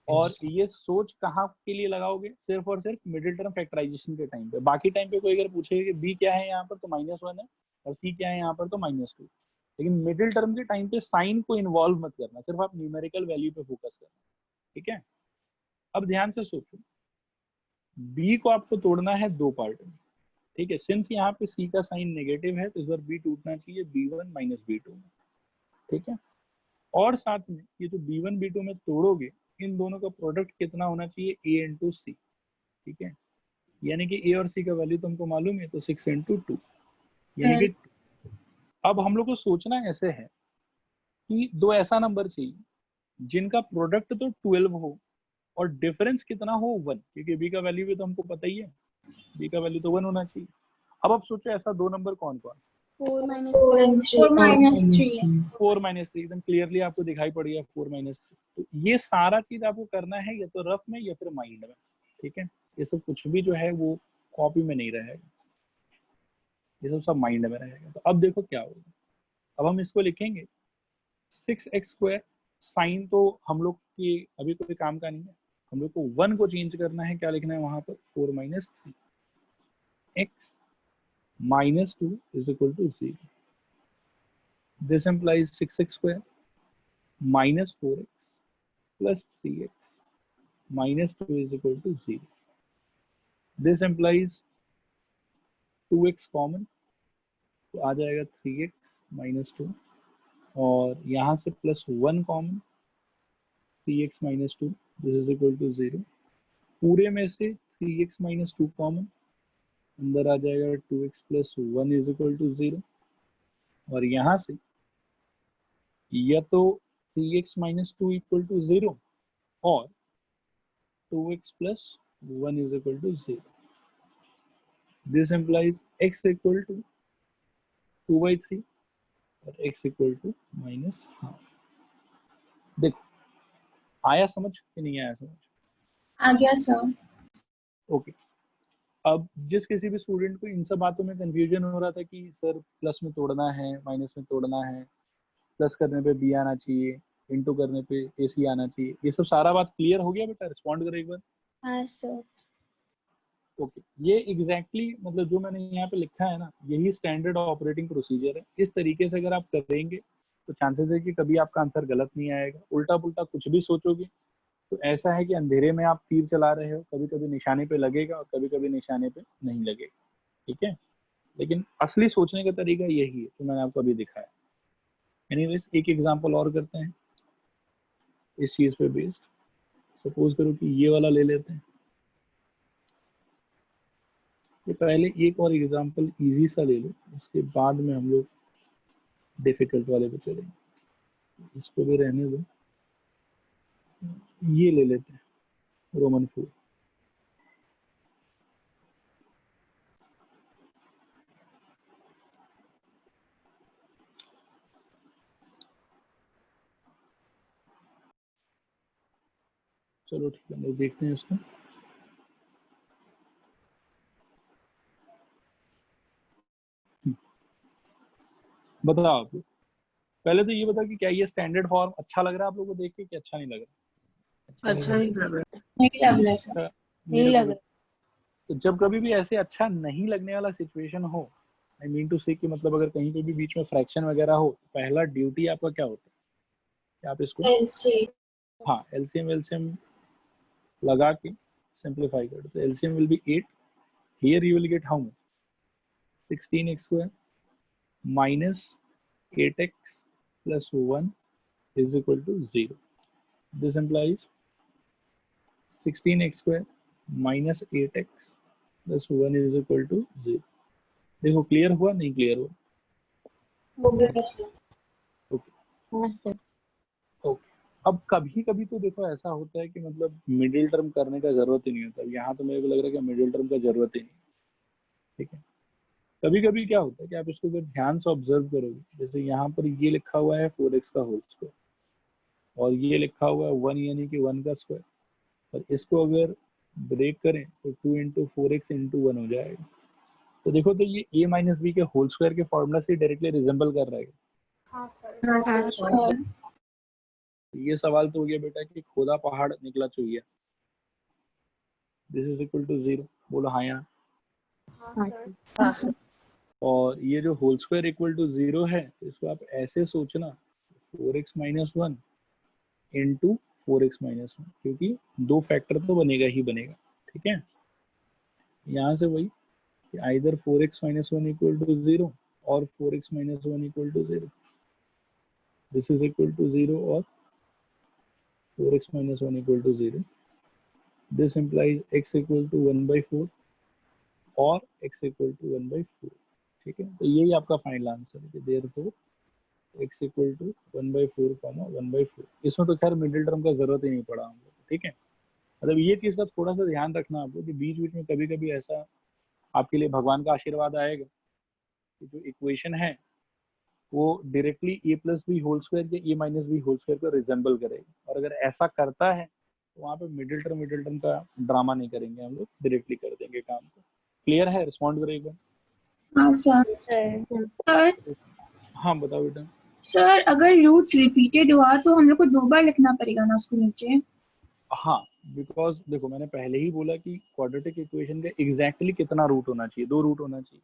और ये सोच कहाँ के लिए लगाओगे? सिर्फ और सिर्फ मिडिल टर्म फैक्टराइजेशन के टाइम पे। बाकी टाइम पे कोई अगर पूछेगा कि बी क्या है यहाँ पर तो -1 है, और सी क्या है यहाँ पर तो -2, लेकिन मिडिल टर्म के टाइम पे साइन को इन्वॉल्व मत करना, सिर्फ आप न्यूमेरिकल वैल्यू पे फोकस करना, ठीक है। अब ध्यान से सोचो, बी को आपको तोड़ना है दो पार्ट में, ठीक है। सिंस यहाँ पे सी का साइन नेगेटिव है तो इस बार बी टूटना चाहिए b1 माइनस b2 में, ठीक है। और साथ में ये जो b1 b2 में तोड़ोगे, इन दोनों का प्रोडक्ट कितना होना चाहिए? a इंटू सी, ठीक है। यानी कि a और c का वैल्यू तुमको मालूम है, तो 6 इंटू 2, यानी कि अब हम लोग को सोचना ऐसे है कि दो ऐसा नंबर चाहिए जिनका प्रोडक्ट तो 12 हो और डिफरेंस कितना हो 1, क्योंकि b का वैल्यू भी तो हमको पता ही है, b का वैल्यू तो 1 होना चाहिए। अब सोचो ऐसा दो नंबर कौन कौन? 4 माइनस 4 माइनस 3 है। 4 माइनस 3 एकदम क्लियरली आपको दिखाई पड़ गया, 4 माइनस 3। तो ये सारा चीज आपको करना है या तो रफ में या फिर माइंड में, ठीक है। ये सब कुछ भी जो है वो कॉपी में नहीं रहेगा, ये सब माइंड में रहेगा। तो अब देखो क्या होगा, अब हम इसको लिखेंगे 6x स्क्वायर, साइन तो हम लोग की अभी कोई काम का नहीं है, हम लोग को 1 को चेंज करना है। क्या लिखना है वहां पर? 4 minus 3 x minus 2 is equal to 0। This implies 6x square minus 4x plus 3x minus 2 is equal to 0. This implies 2x common, तो आ जाएगा 3x माइनस 2, और यहाँ से plus 1 common, 3x minus 2, this is equal to 0। पूरे में से 3x minus 2 common, अंदर आ जाएगा 2x plus 1 is equal to 0, और यहाँ से या तो 3x माइनस 2 इक्वल टू 0 और 2x plus 1 is equal to 0। This implies x equal to 2/3 और x equal to minus half. देखो आया समझ कि नहीं आया समझ? आ गया सर। ओके अब जिस किसी भी स्टूडेंट को इन सब बातों में कंफ्यूजन हो रहा था कि सर प्लस में तोड़ना है, माइनस में तोड़ना है, प्लस करने पे बी आना चाहिए, इनटू करने पे ए सी आना चाहिए, ये सब सारा बात क्लियर हो गया बेटा? रिस्पॉन्ड करो एक बार। हाँ सर। ओके ये एग्जैक्टली मतलब जो मैंने यहाँ पे लिखा है ना, यही स्टैंडर्ड ऑपरेटिंग प्रोसीजर है। इस तरीके से अगर आप करेंगे तो चांसेस है कि कभी आपका आंसर गलत नहीं आएगा। उल्टा पुल्टा कुछ भी सोचोगे तो ऐसा है कि अंधेरे में आप तीर चला रहे हो, कभी कभी निशाने पे लगेगा और कभी कभी निशाने पे नहीं लगेगा, ठीक है? लेकिन असली सोचने का तरीका यही है जो मैंने आपको अभी दिखाया। एनीवेज एक एग्जांपल और करते हैं इस चीज पे बेस्ड। सपोज करो कि ये वाला ले लेते हैं। ये पहले एक और एग्जांपल इजी सा ले लो, उसके बाद में हम लोग डिफिकल्ट वाले पे चलेंगे। इसको भी रहने दो, ये ले लेते हैं रोमन 4। चलो ठीक है, हम लोग देखते हैं इसको। बताओ आप लोग, पहले तो ये बता कि क्या ये स्टैंडर्ड फॉर्म अच्छा लग रहा है आप लोगों को देख के कि अच्छा नहीं लग रहा? अच्छा ही लग रहा है। नहीं लग रहा है सर, अच्छा, नहीं मेरे लग को रहा। तो जब कभी भी ऐसे अच्छा नहीं लगने वाला सिचुएशन हो, आई मीन टू से कि मतलब अगर कहीं पे भी बीच में फ्रैक्शन वगैरह हो, पहला ड्यूटी आपका क्या होता है कि आप इसको हाँ एलसीएम लगा के सिंप्लीफाई कर दो। तो LCM will be 8, here you will get how much 16x² minus 8x plus 1 is equal to 0. This implies 16x² minus 8x plus 1 is equal to 0. देखो क्लियर हुआ नहीं क्लियर हुआ? हो गया सर। ओके हाँ सर। ओके अब कभी कभी तो देखो ऐसा होता है कि मतलब मिडिल टर्म करने का जरूरत ही नहीं होता। यहाँ तो मेरे को लग रहा है कि मिडिल टर्म का जरूरत ही नहीं, ठीक है? कभी कभी क्या होता है कि आप इसको अगर ध्यान से ऑब्जर्व करोगे, जैसे यहाँ पर ये लिखा हुआ है 4x का होल स्क्वायर और ये लिखा हुआ है 1 यानी कि 1 का स्क्वायर, और इसको अगर ब्रेक करें तो 2 इंटू 4x इंटू 1 हो जाएगा। तो देखो तो ये a माइनस बी के होल स्क्वायर के फॉर्मूला से डायरेक्टली रिजेंबल कर रहा है। हाँ सर। हाँ सर। तो ये सवाल तो हो गया बेटा कि खोदा पहाड़ निकला चुहिया, दिस इज इक्वल टू 0। बोलो हाँ या? हाँ हाँ सर। हाँ सर। और ये जो होल स्क्वायर इक्वल टू 0 है, तो इसको आप ऐसे सोचना 4x minus 1 into 4x minus 1, क्योंकि दो फैक्टर तो बनेगा ही बनेगा, ठीक है? यहाँ से वही either 4x minus 1 equal to 0 और 4x minus 1 equal to 0, this is equal to 0 और 4x minus 1 equal to 0. This implies x equal to 1/4 और x equal to 1/4, ठीक है? तो यही आपका फाइनल आंसर है कि therefore x equal to 1/4, 1/4। इसमें तो खैर मिडिल टर्म का जरूरत ही नहीं पड़ा हम लोग, ठीक है? मतलब ये चीज का थोड़ा सा ध्यान रखना आपको कि बीच बीच में कभी कभी ऐसा आपके लिए भगवान का आशीर्वाद आएगा कि जो इक्वेशन है वो directly a plus B whole square या a minus B whole square को रिजेंबल करेगा, और अगर ऐसा करता है तो वहाँ पे मिडिल टर्म का ड्रामा नहीं करेंगे हम लोग, डायरेक्टली कर देंगे काम को। क्लियर है? रिस्पॉन्ड करेगा? हाँ सर। सर हाँ बताओ बेटा। सर अगर रूट्स रिपीटेड हुआ तो हम लोग को 2 बार लिखना पड़ेगा ना उसको नीचे? हाँ बिकॉज देखो मैंने पहले ही बोला कि क्वाड्रेटिक इक्वेशन का एग्जैक्टली कितना रूट होना चाहिए, 2 रूट होना चाहिए।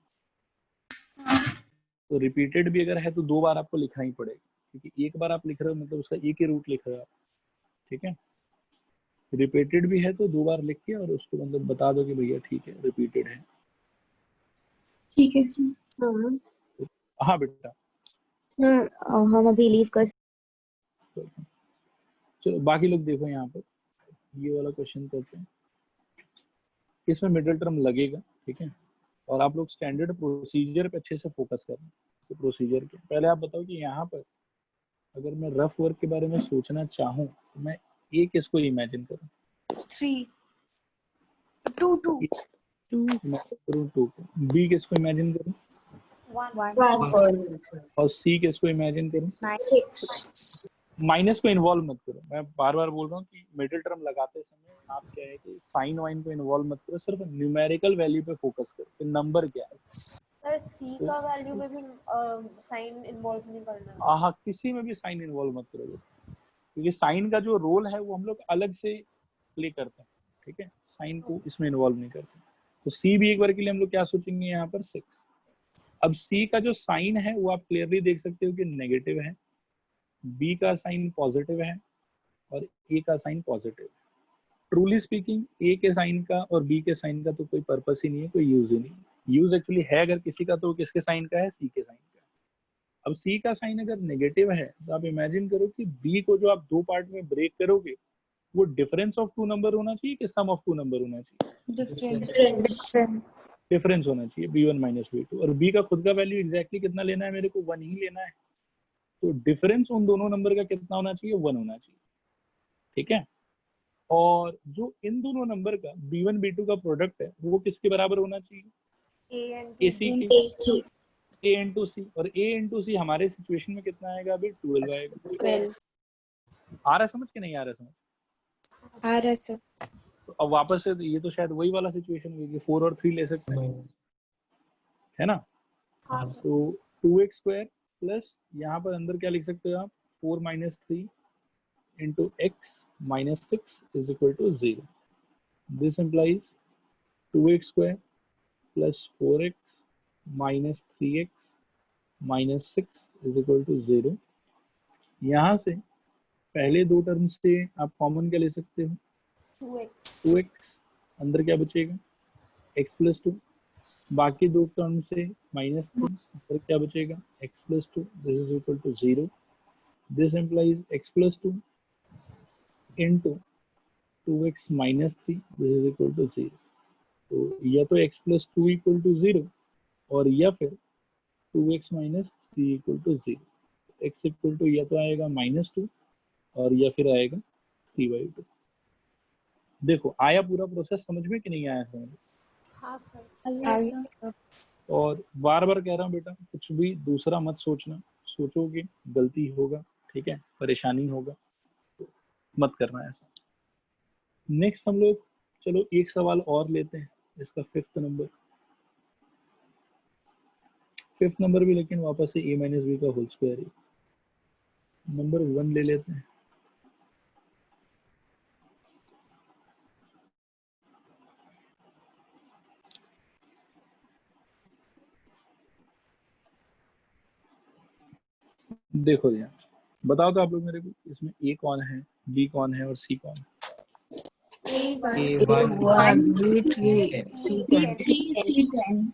तो रिपीटेड भी अगर है तो 2 बार आपको लिखना ही पड़ेगा, क्योंकि एक बार आप लिख रहे हो मतलब उसका एक ही रूट लिख रहे हो आप, ठीक है? रिपीटेड भी है तो 2 बार लिख के और उसको मतलब बता दो कि भैया ठीक है रिपीटेड है। ठीक है सर। हाँ हाँ बेटा, सर हम अभी लीव कर चलो बाकी लोग देखो यहाँ पर, ये वाला क्वेश्चन करते हैं, इसमें मिडिल टर्म लगेगा, ठीक है। और आप लोग स्टैंडर्ड प्रोसीजर पे अच्छे से फोकस करें। तो प्रोसीजर के पहले आप बताओ कि यहाँ पर अगर मैं रफ वर्क के बारे में सोचना चाहूँ तो मैं ए किसको इमेजिन करूँ? 3 2 2 2 बी किसको इमेजिन करूँ 1 और सी किसको इमेजिन करूँ? 6 माइनस को इन्वॉल्व मत करो, मैं बार बार बोल रहा हूँ कि मिडिल टर्म लगाते समय आप क्या है कि साइन वाइन को इन्वॉल्व मत करो, सिर्फ न्यूमेरिकल वैल्यू पे फोकस करो कि नंबर क्या है। सर सी का वैल्यू में भी साइन इन्वॉल्व नहीं करना। हाँ, किसी में भी साइन इन्वॉल्व मत करो, क्योंकि साइन का जो रोल है वो हम लोग अलग से प्ले करते हैं, ठीक है, साइन को इसमें इन्वॉल्व नहीं करते। तो सी भी एक बार के लिए हम लोग क्या सोचेंगे यहाँ पर 6। अब सी का जो साइन है वो आप क्लियरली देख सकते हो कि नेगेटिव है, बी का साइन पॉजिटिव है और ए का साइन पॉजिटिव है। ट्रूली स्पीकिंग ए के साइन का और बी के साइन का तो कोई पर्पस ही नहीं है, कोई यूज ही नहीं है। यूज एक्चुअली है अगर किसी का तो किसके साइन का है, सी के साइन का। अब सी का साइन अगर नेगेटिव है तो आप इमेजिन करो कि बी को जो आप दो पार्ट में ब्रेक करोगे वो डिफरेंस ऑफ टू नंबर होना चाहिए कि सम ऑफ टू नंबर होना चाहिए? डिफरेंस होना चाहिए, b1 - b2। और b का खुद का वैल्यू एग्जैक्टली कितना लेना है मेरे को? 1 ही लेना है। तो डिफरेंस उन दोनों नंबर का कितना होना चाहिए? 1 होना चाहिए, ठीक है। और जो इन दोनों नंबर का b1 b2 का प्रोडक्ट है वो किसके बराबर होना चाहिए? AC के, a इंटू सी। और a इंटू सी हमारे सिचुएशन में कितना आएगा? अभी 12 आएगा। 12 आ रहा है समझ के नहीं आ रहा समझ? आ रहा है सर। तो अब वापस से ये तो शायद वही वाला सिचुएशन होगी, 4 और 3 ले सकते हैं, है ना? हाँ तो 2x स्क्वायर प्लस यहाँ पर अंदर क्या लिख सकते हो आप? 4 - 3 into x - 6 is equal to 0। This implies 2x square plus 4x minus 3x minus 6 is equal to 0। यहाँ से पहले दो टर्म से आप कॉमन क्या ले सकते हो? 2x। अंदर क्या बचेगा? x plus 2। बाकी दो टर्म से -3, अंदर क्या बचेगा? x plus 2। This is equal to 0। This implies x plus 2 into 2x minus 3, this is equal to 0। तो या तो x प्लस 2 इक्वल टू 0 और या फिर 2x minus 3 equal to 0। x equal to या तो आएगा -2 और या फिर आएगा 3/2। देखो आया पूरा प्रोसेस समझ में कि नहीं आया समझ? हाँ सर। आगे सर। और बार बार कह रहा हूँ बेटा, कुछ भी दूसरा मत सोचना, सोचोगे गलती होगा, ठीक है, परेशानी होगा, तो मत करना ऐसा। नेक्स्ट हम लोग चलो एक सवाल और लेते हैं, इसका 5th नंबर। 5th नंबर भी लेकिन वापस से a - b का होल स्क्वायर है। नंबर 1 ले लेते हैं। देखो यार, बताओ तो आप लोग मेरे को, इसमें a कौन है, b कौन है और c कौन है? A1 B3 C10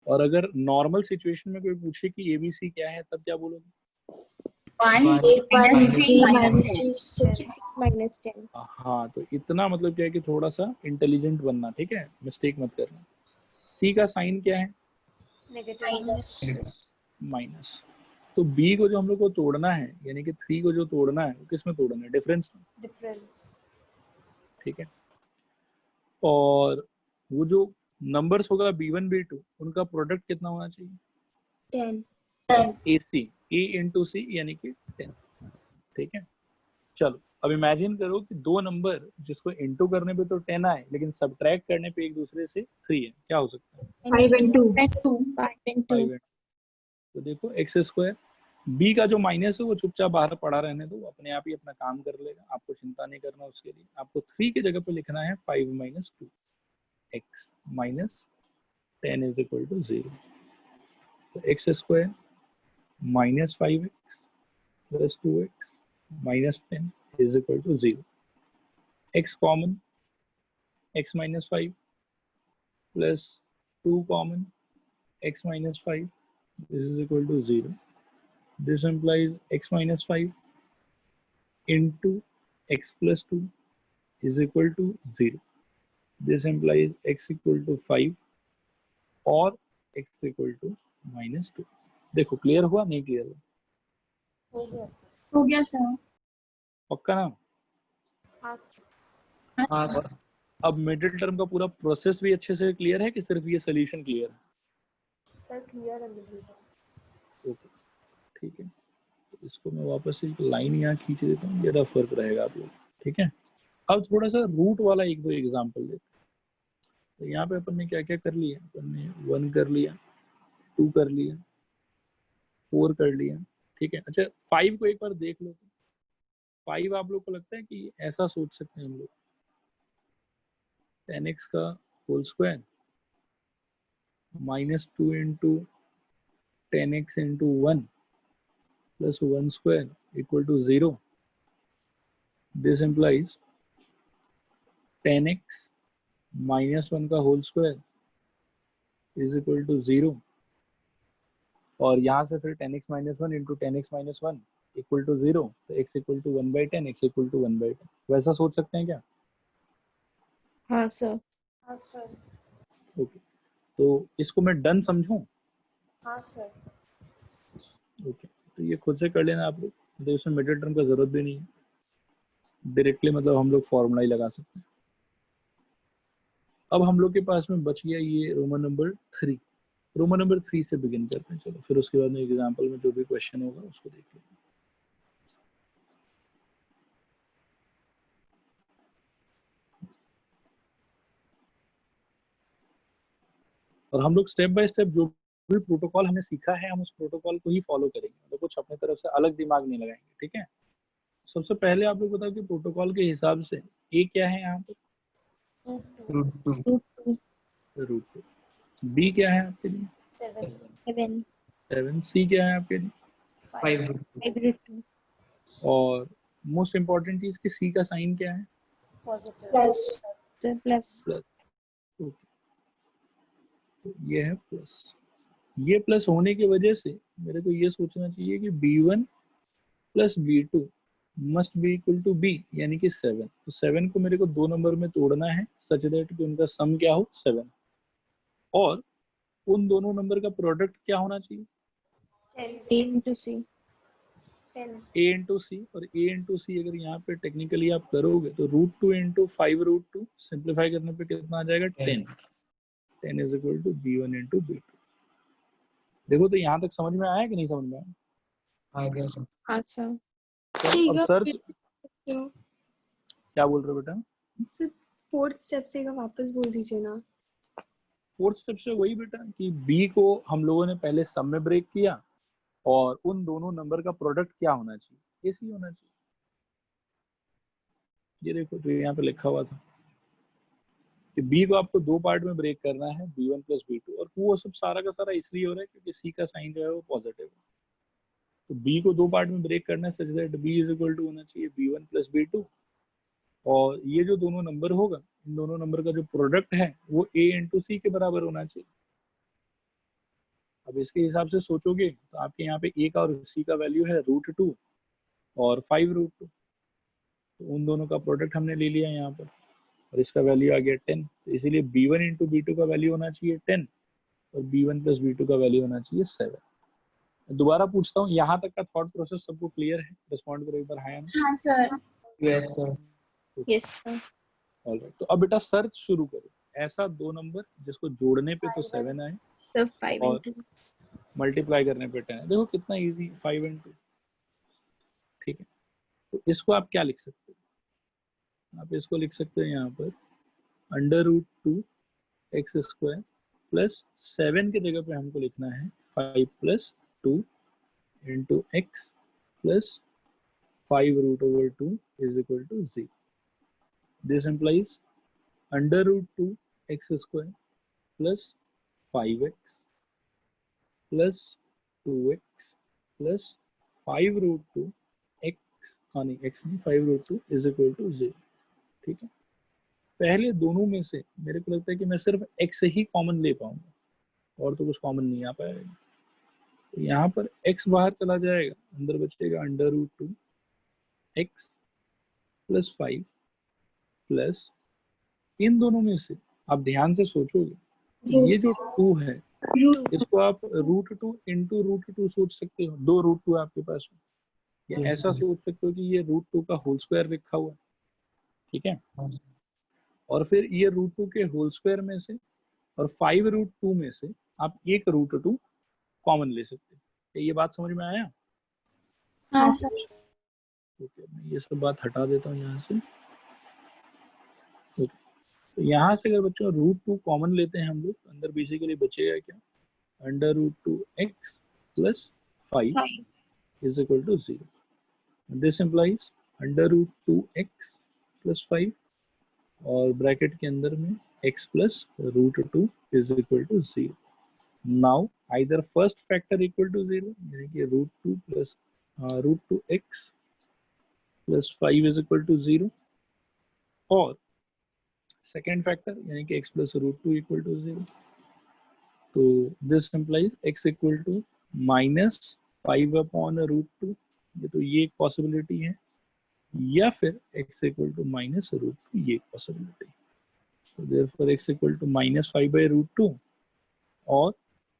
और अगर नॉर्मल सिचुएशन में कोई पूछे कि ABC क्या है तब क्या बोलोगे? -10 हाँ, तो इतना मतलब क्या है कि थोड़ा सा इंटेलिजेंट बनना, ठीक है, मिस्टेक मत करना। C का साइन क्या है? माइनस। तो B को जो हम लोग को तोड़ना है, यानी कि 3 को जो तोड़ना है वो किस में तोड़ना है? डिफरेंस में, ठीक है। और वो जो नंबर्स होगा B1 B2 उनका प्रोडक्ट कितना होना चाहिए? 10 AC, A इंटू C यानी कि 10, ठीक है। चलो अब इमेजिन करो कि दो नंबर जिसको इंटू करने पे तो 10 आए लेकिन सब्ट्रैक्ट करने पे एक दूसरे से 3 है, क्या हो सकता है? 5 and 2 5। तो देखो एक्स स्क्वायर, बी का जो माइनस है वो चुपचाप बाहर पड़ा रहने दो, अपने आप ही अपना काम कर लेगा, आपको चिंता नहीं करना उसके लिए। आपको 3 की जगह पे लिखना है 5 - 2 x minus 10 is equal to 0। तो x square minus 5x plus 2x minus 10 is equal to 0। x common, x minus 5 plus 2 common, x minus 5. This is equal to 0. This implies x minus 5 into x plus 2 is equal to 0. This implies x equal to 5 और x equal to minus 2. देखो clear हुआ नहीं clear हुआ? हो गया sir. हो गया sir. पक्का ना? हाँ सर। हाँ सर। अब मिडिल टर्म का पूरा प्रोसेस भी अच्छे से क्लियर है कि सिर्फ ये सोल्यूशन क्लियर है? सर क्लियर है मिडिल टर्म। ओके ठीक है, तो इसको मैं वापस एक लाइन यहाँ खींच देता हूँ, ज़्यादा फर्क रहेगा आप लोग। ठीक है, अब थोड़ा सा रूट वाला एक दो एग्जाम्पल लेते हैं। तो यहाँ पे अपन ने क्या क्या कर लिया, अपन ने 1 कर लिया, 2 कर लिया, 4 कर लिया। ठीक है, अच्छा 5 को एक बार देख लो। 5 आप लोग को लगता है कि ऐसा सोच सकते हैं हम लोग, 10x का whole square minus 2 into 10x into 1 plus 1 square equal to 0. This implies 10x minus 1 का whole square is equal to 0, और यहाँ से फिर 10x minus 1 into 10x minus 1 equal to 0, तो x equal to 1/10, x equal to 1/10। वैसा सोच सकते हैं क्या? हाँ सर। हाँ सर। ओके, तो इसको मैं डन समझूं? हाँ सर। ओके, तो ये खुद से कर लेना आप लोग, मतलब इसमें मिडिल टर्म का जरूरत भी नहीं है, डायरेक्टली मतलब हम लोग फॉर्मूला ही लगा सकते हैं। अब हम लोग के पास में बच गया ये रोमन नंबर 3। रोमन नंबर 3 से बिगिन करते हैं, चलो, फिर उसके बाद में एग्जाम्पल में जो भी क्वेश्चन होगा उसको देख लेंगे। और हम लोग स्टेप बाय स्टेप जो भी प्रोटोकॉल हमने सीखा है, हम उस प्रोटोकॉल को ही फॉलो करेंगे, मतलब कुछ अपने तरफ से अलग दिमाग नहीं लगाएंगे। ठीक है, सबसे पहले आप लोग बताओ कि प्रोटोकॉल के हिसाब से ए क्या है यहाँ पे? रूट 2। बी क्या है आपके लिए? 7 7। सी क्या है आपके लिए? 5 और मोस्ट इम्पोर्टेंट चीज कि सी का साइन क्या है? Positive plus plus. प्लस। तो ये है प्लस। ये प्लस होने की वजह से मेरे को ये सोचना चाहिए कि b1 plus b2 must be equal to b, यानी कि 7। तो 7 को मेरे को दो नंबर में तोड़ना है सच दैट कि उनका सम क्या हो 7, और उन दोनों नंबर का प्रोडक्ट क्या होना चाहिए? 10 A into C। 10 a into सी, और a इंटू सी अगर यहाँ पे टेक्निकली आप करोगे तो √2 इंटू 5√2 सिंप्लीफाई करने पे कितना आ जाएगा? 10। 10 is equal to b1 into b2। देखो तो यहाँ तक समझ में आया कि नहीं समझ में आया? आ गया सर। हाँ सर। तो अब सर्च, क्या बोल रहे हो बेटा? सर फोर्थ स्टेप से का वापस बोल दीजिए ना। फोर्थ स्टेप से वही बेटा कि b को हम लोगों ने पहले सम में ब्रेक किया, और उन दोनों नंबर का प्रोडक्ट क्या होना चाहिए? ऐसे ही होना चाहिए। ये देखो जो यहाँ पे लिखा हुआ था कि b को आपको दो पार्ट में ब्रेक करना है, b1 प्लस b2, और वो सब सारा का सारा इसलिए हो रहा है क्योंकि c का साइन जो है वो पॉजिटिव है। तो b को दो पार्ट में ब्रेक करना है such that b is equal to होना चाहिए b1 प्लस b2, और ये जो दोनों नंबर होगा, इन दोनों नंबर का जो प्रोडक्ट है वो a इंटू सी के बराबर होना चाहिए। अब इसके हिसाब से सोचोगे तो आपके यहाँ पे a का और c का वैल्यू है √2 और 5√2, तो उन दोनों का प्रोडक्ट हमने ले लिया यहाँ पर, और इसका वैल्यू आ गया 10। तो इसीलिए b1 इंटू b2 का वैल्यू होना चाहिए 10, और b1 प्लस b2 का वैल्यू होना चाहिए 7। दोबारा पूछता हूँ, यहाँ तक का थॉट प्रोसेस सबको क्लियर है? रिस्पॉन्ड करो एक बार, हाँ या ना? हाँ sir. Yes sir. Yes sir. Alright, तो अब बेटा सर्च शुरू करो ऐसा दो नंबर जिसको जोड़ने पे तो 7 आए सर 5 और into मल्टीप्लाई करने पे 10 है। देखो कितना इजी, 5 and 2। ठीक है, तो इसको आप क्या लिख सकते हो? आप इसको लिख सकते हैं यहाँ पर √2 एक्स स्क्वायर प्लस 7 की जगह पे हमको लिखना है 5 plus 2 into x plus 5√2 is equal to 0। This implies √2 x square plus 5x plus 2x plus 5√2 x, नहीं x नहीं 5√2 इज इक्वल टू 0। ठीक है, पहले दोनों में से मेरे को लगता है कि मैं सिर्फ x ही कॉमन ले पाऊंगा, और तो कुछ कॉमन नहीं आ पाएगा। तो यहाँ पर x बाहर चला जाएगा, अंदर बचेगा √2 x + 5 प्लस इन दोनों में से आप ध्यान से सोचोगे ये जो 2 है इसको आप √2 × √2 सोच सकते हो, 2 √2 आपके पास हो, या ऐसा सोच सकते हो कि ये √2 का होल स्क्वायर लिखा हुआ है, ठीक है। और फिर ये √2 के होल स्क्वायर में से और 5 √2 में से आप एक √2 कॉमन ले सकते हैं। क्या ये बात समझ में आया? हाँ सर। ओके, मैं ये सब बात हटा देता हूँ यहाँ से। ओके, तो यहाँ से अगर बच्चों √2 कॉमन लेते हैं हम लोग, अंदर बेसिकली बचेगा क्या, √2x + 5 = 0। दिस इम्प्लाइज √2x + 5 और ब्रैकेट के अंदर में x + √2 = 0। Now either first factor equal to 0, यानी कि √2 + √2x + 5 = 0, और सेकेंड फैक्टर यानी कि x + √2 = 0। तो दिस इम्प्लाइज x = -5/√2, ये एक पॉसिबिलिटी है, या फिर x = -√2, ये एक पॉसिबिलिटी है। तो देयरफॉर x = -5/√2 और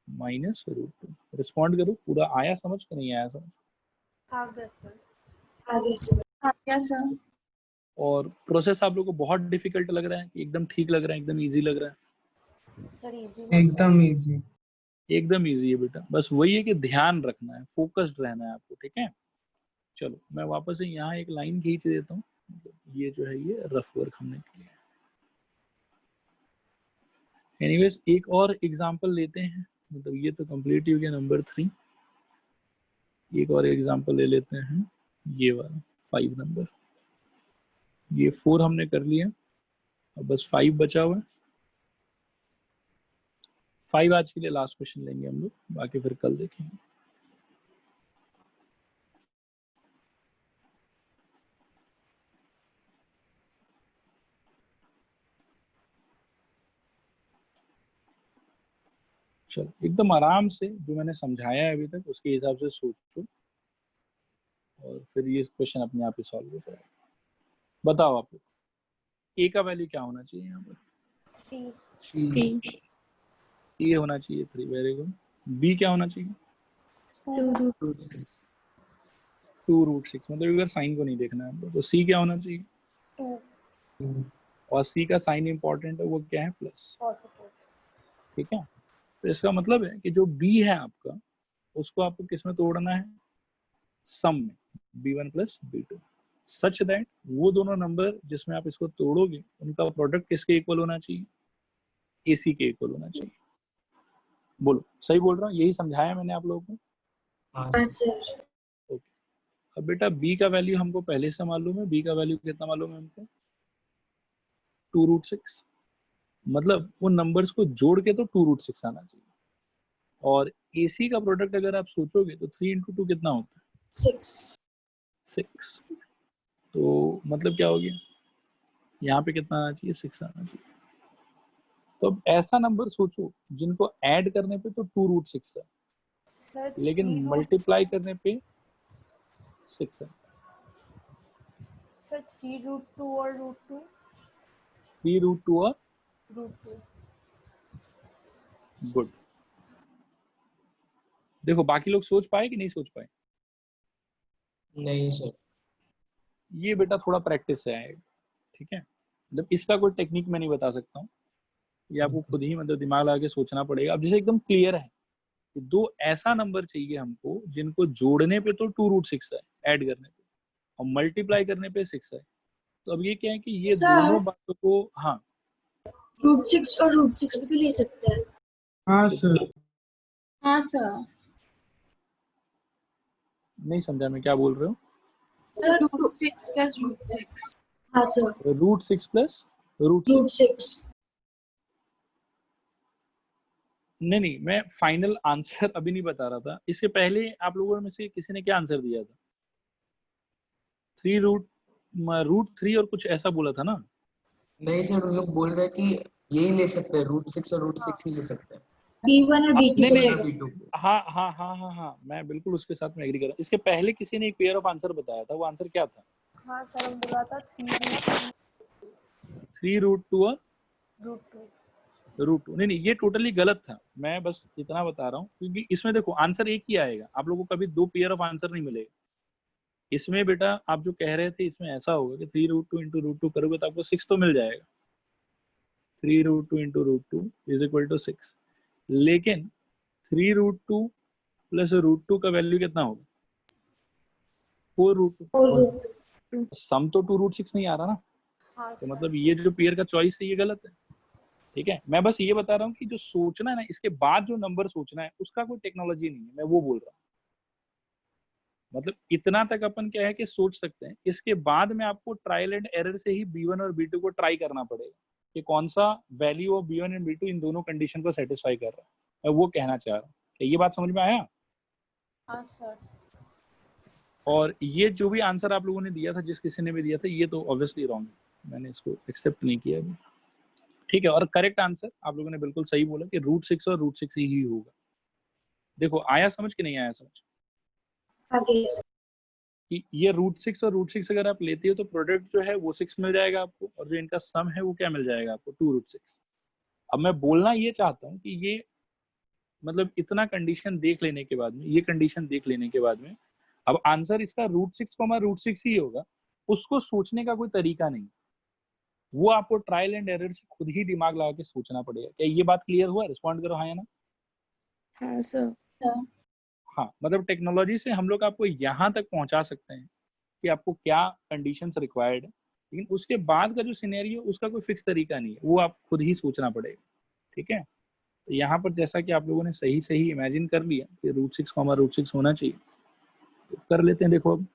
-√2। रिस्पॉन्ड करो, पूरा आया समझ के नहीं आया समझ? आगे सर। आगे सर। आगे सर। और प्रोसेस आप लोगों को बहुत डिफिकल्ट लग रहा है कि एकदम ठीक लग रहा है, एकदम इजी लग रहा है? सर इजी एकदम इजी। एकदम इजी है बेटा, बस वही है कि ध्यान रखना है, फोकस्ड रहना है आपको, ठीक है। चलो मैं वापस से यहाँ एक लाइन खींच देता हूँ, ये जो है ये रफ वर्क हमने किया है। एनीवेज एक और एग्जांपल लेते हैं, मतलब ये तो कंप्लीट हो गया नंबर 3। एक और एग्जांपल ले लेते हैं, ये वाला 5 नंबर। ये 4 हमने कर लिया, अब बस 5 बचा हुआ है। 5 आज के लिए लास्ट क्वेश्चन लेंगे हम लोग, बाकी फिर कल देखेंगे। चलो एकदम आराम से जो मैंने समझाया है अभी तक उसके हिसाब से सोचो, और फिर ये क्वेश्चन अपने आप ही सॉल्व हो जाएगा। बताओ आप लोग, ए का वैल्यू क्या होना चाहिए यहाँ पर? 3 ए होना चाहिए 3, वेरी गुड। बी क्या होना चाहिए? 2√6, मतलब अगर साइन को नहीं देखना है हमको। तो सी क्या होना चाहिए? 2 और सी का साइन इंपॉर्टेंट है, वो क्या है? Plus, positive. ठीक है। तो इसका मतलब है कि जो बी है आपका, उसको आपको किस में तोड़ना है? सम में, b1 + b2, सच दैट वो दोनों नंबर जिसमें आप इसको तोड़ोगे उनका प्रोडक्ट किसके इक्वल होना चाहिए? AC के इक्वल होना चाहिए। बोलो सही बोल रहा हूँ? यही समझाया मैंने आप लोगों को? हाँ सर। ओके, अब बेटा बी का वैल्यू हमको पहले से मालूम है। बी का वैल्यू कितना मालूम है हमको? 2√6, मतलब उन नंबर्स को जोड़ के तो 2√6 आना चाहिए। और AC का प्रोडक्ट अगर आप सोचोगे तो 3 × 2 कितना होता है? 6। तो मतलब क्या हो गया, यहाँ पे कितना आना चाहिए? 6 आना चाहिए। तो अब ऐसा नंबर सोचो जिनको ऐड करने पे तो 2√6 है, सर लेकिन 3 मल्टीप्लाई करने पे 6 है। सर 3√2 और √2 3√2 और √2। गुड। देखो बाकी लोग सोच पाए कि नहीं सोच पाए? नहीं सर। ये बेटा थोड़ा प्रैक्टिस से आएगा, ठीक है। मतलब इसका कोई टेक्निक मैं नहीं बता सकता हूँ, ये आपको खुद ही मतलब दिमाग लगा के सोचना पड़ेगा। अब जैसे एकदम क्लियर है कि 2 ऐसा नंबर चाहिए हमको जिनको जोड़ने पे तो 2√6 है ऐड करने पे, और मल्टीप्लाई करने पे 6 है। तो अब ये क्या है कि ये दोनों बातों को, हाँ √6 और √6 भी तो ले सकते हैं। हाँ सर। हाँ सर। नहीं समझा मैं क्या बोल रहे हो? सर √6 + √6। हाँ सर। √6 + √6। नहीं, मैं फाइनल आंसर अभी नहीं बता रहा था। इसके पहले आप लोगों में से किसी ने क्या आंसर दिया था? 3√3 और कुछ ऐसा बोला था ना? नहीं सर, उन लोग बोल रहे हैं कि यही ले सकते हैं, √6 और √6 ही ले सकते हैं। B1 और B2 नहीं को नहीं check B2 हाँ हाँ हाँ हाँ हाँ मैं बिल्कुल उसके साथ में एग्री कर रहा हूँ। इसके पहले किसी ने एक पेयर ऑफ आंसर बताया था, वो आंसर क्या था? हाँ सर हम बोला था 3√2 और √2। √2 नहीं नहीं ये टोटली गलत था, मैं बस इतना बता रहा हूँ क्योंकि इसमें देखो आंसर एक ही आएगा, आप लोगों को कभी दो पेयर ऑफ आंसर नहीं मिलेगा। इसमें बेटा आप जो कह रहे थे इसमें ऐसा होगा कि 3√2 इंटू √2 करोगे तो आपको 6 तो मिल जाएगा, 3√2 इंटू √2 इज इक्वल टू 6। लेकिन 3√2 प्लस √2 का वैल्यू कितना होगा? 4√2। सम तो 2√6 नहीं आ रहा ना, हाँ तो सर। मतलब ये जो पेयर का चॉइस है ये गलत है। ठीक है, मैं बस ये बता रहा हूँ कि जो सोचना है ना इसके बाद जो नंबर सोचना है उसका कोई टेक्नोलॉजी नहीं है, मैं वो बोल रहा हूँ। मतलब इतना तक अपन क्या है कि सोच सकते हैं, इसके बाद में आपको ट्रायल एंड एरर से ही B1 और B2 को ट्राई करना पड़ेगा कि कौन सा value of B1 and B2 इन दोनों कंडीशन को सेटिस्फाई कर रहा है। मैं वो कहना चाह रहा हूँ, ये बात समझ में आया? हाँ सर। और ये जो भी आंसर आप लोगों ने दिया था, जिस किसी ने भी दिया था, ये तो ऑब्वियसली रॉन्ग है, मैंने इसको एक्सेप्ट नहीं किया अभी। ठीक है, और करेक्ट आंसर आप लोगों ने बिल्कुल सही बोला कि √6 और √6 ही होगा। देखो आया समझ कि नहीं आया समझ? आगे कि ये √6 और √6 अगर आप लेते हो तो प्रोडक्ट जो है वो 6 मिल जाएगा आपको, और जो इनका सम है वो क्या मिल जाएगा आपको? 2√6। अब मैं बोलना ये चाहता हूँ कि ये मतलब इतना कंडीशन देख लेने के बाद में, ये कंडीशन देख लेने के बाद में अब आंसर इसका √6, ही होगा, उसको सोचने का कोई तरीका नहीं, वो आपको ट्रायल एंड एरर से खुद ही दिमाग लगा के सोचना पड़ेगा। क्या ये बात क्लियर हुआ? रिस्पॉन्ड करो हाँ या ना। हाँ सर। हाँ, मतलब टेक्नोलॉजी से हम लोग आपको यहाँ तक पहुंचा सकते हैं कि आपको क्या कंडीशंस रिक्वायर्ड है, लेकिन उसके बाद का जो सिनेरियो उसका कोई फिक्स तरीका नहीं है, वो आप खुद ही सोचना पड़ेगा। ठीक है, तो यहाँ पर जैसा कि आप लोगों ने सही सही इमेजिन कर लिया कि √6, √6 होना चाहिए, तो कर लेते हैं। देखो अब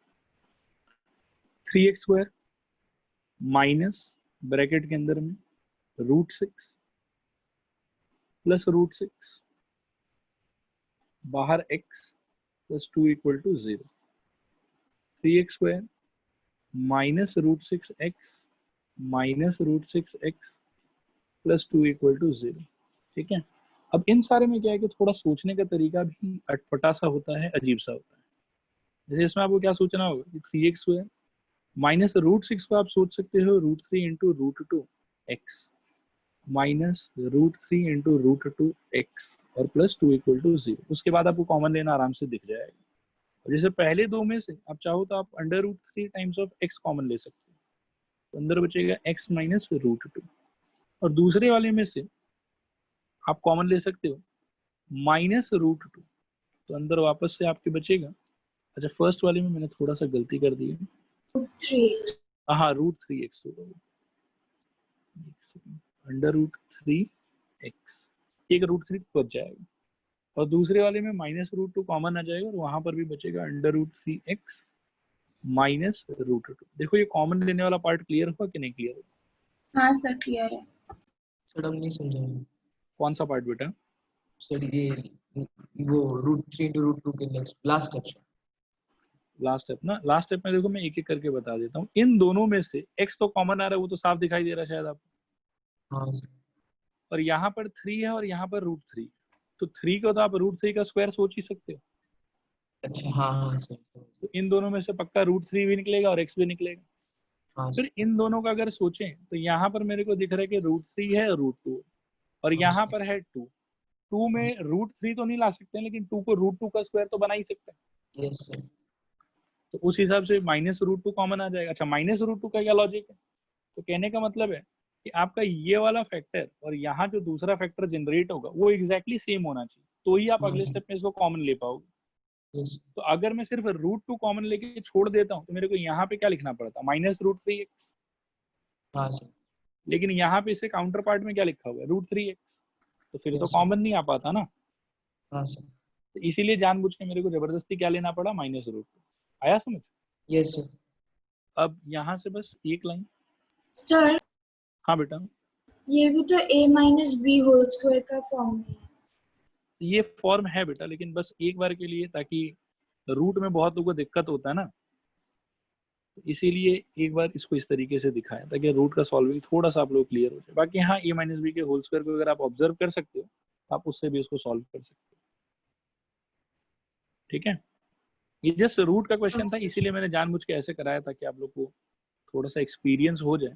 3x² माइनस ब्रैकेट के अंदर में √6 प्लस √6 बाहर x plus 2 equal to 0। 3x² minus √6x minus √6x plus 2 equal to 0। ठीक है, अब इन सारे में क्या है कि थोड़ा सोचने का तरीका भी अटपटा सा होता है, अजीब सा होता है। जैसे इसमें आपको क्या सोचना होगा कि 3x² माइनस √6 को आप सोच सकते हो √3 into √2x minus √3 into √2x और प्लस 2 इक्वल टू 0। उसके बाद आपको कॉमन लेना आराम से दिख जाएगा। और जैसे पहले दो में से आप चाहो तो आप √3 टाइम्स ऑफ x कॉमन ले सकते हो, तो अंदर बचेगा x माइनस √2। और दूसरे वाले में से आप कॉमन ले सकते हो माइनस √2, तो अंदर वापस से आपके बचेगा, अच्छा फर्स्ट वाले में मैंने थोड़ा सा गलती कर दी है, हाँ √3x होगा, √3x, एक √3 बच जाएगा, और दूसरे वाले में माइनस √2 कॉमन आ जाएगा और वहां पर भी बचेगा √3x माइनस √2। देखो ये कॉमन लेने वाला पार्ट क्लियर हुआ कि नहीं क्लियर हुआ? हाँ सर क्लियर है। सर हम नहीं समझे। कौन सा पार्ट बेटा? सर ये वो √3 इंटू √2 के लास्ट स्टेप। लास्ट स्टेप ना, लास्ट स्टेप में देखो मैं एक एक करके बता देता हूँ। इन दोनों में से x तो कॉमन आ रहा है, वो तो साफ दिखाई दे रहा है शायद आपको, हाँ सर। और यहाँ पर 3 है और यहाँ पर √3, तो 3 को तो आप √3 का स्क्वायर सोच ही सकते हो, अच्छा हाँ हाँ सर। तो इन दोनों में से पक्का √3 भी निकलेगा और x भी निकलेगा। हाँ फिर इन दोनों का अगर सोचें तो यहाँ पर मेरे को दिख रहा है कि √3 है और √2, और यहाँ पर है 2। 2 में √3 तो नहीं ला सकते हैं, लेकिन 2 को √2 का स्क्वायर तो बना ही सकते हैं, यस सर। तो उस हिसाब से माइनस √2 कॉमन आ जाएगा। अच्छा माइनस √2 का क्या लॉजिक है? तो कहने का मतलब है कि आपका ये वाला फैक्टर और यहाँ जो दूसरा फैक्टर जनरेट होगा वो एग्जैक्टली सेम होना चाहिए, तो ही आप अगले स्टेप में इसको कॉमन ले पाओगे। यस। तो अगर मैं सिर्फ √2 कॉमन लेके छोड़ देता हूँ तो मेरे को यहाँ पे क्या लिखना पड़ता? माइनस √3x, हाँ सर। लेकिन यहाँ पे इसे काउंटर पार्ट में क्या लिखा हुआ है? √3x, तो फिर तो Yes, कॉमन नहीं आ पाता ना, हाँ सर। तो इसीलिए जानबूझ के मेरे को जबरदस्ती क्या लेना पड़ा? माइनस √2। आया समझ? Yes sir. अब यहाँ से बस एक लाइन। सर हाँ बेटा, ये भी तो a minus B whole square का फॉर्म है। ये फॉर्म है बेटा, लेकिन बस एक बार के लिए, ताकि रूट में बहुत लोगों को दिक्कत होता है ना, तो इसीलिए एक बार इसको इस तरीके से दिखाया ताकि रूट का सॉल्विंग थोड़ा सा आप लोग क्लियर हो जाए। बाकी हाँ a माइनस बी के होल स्क्वायर को अगर आप ऑब्जर्व कर सकते हो आप उससे भी इसको सॉल्व कर सकते हो। ठीक है, ये जस्ट रूट का क्वेश्चन था, इसीलिए मैंने जानबूझ के ऐसे कराया था कि आप लोग को थोड़ा सा एक्सपीरियंस हो जाए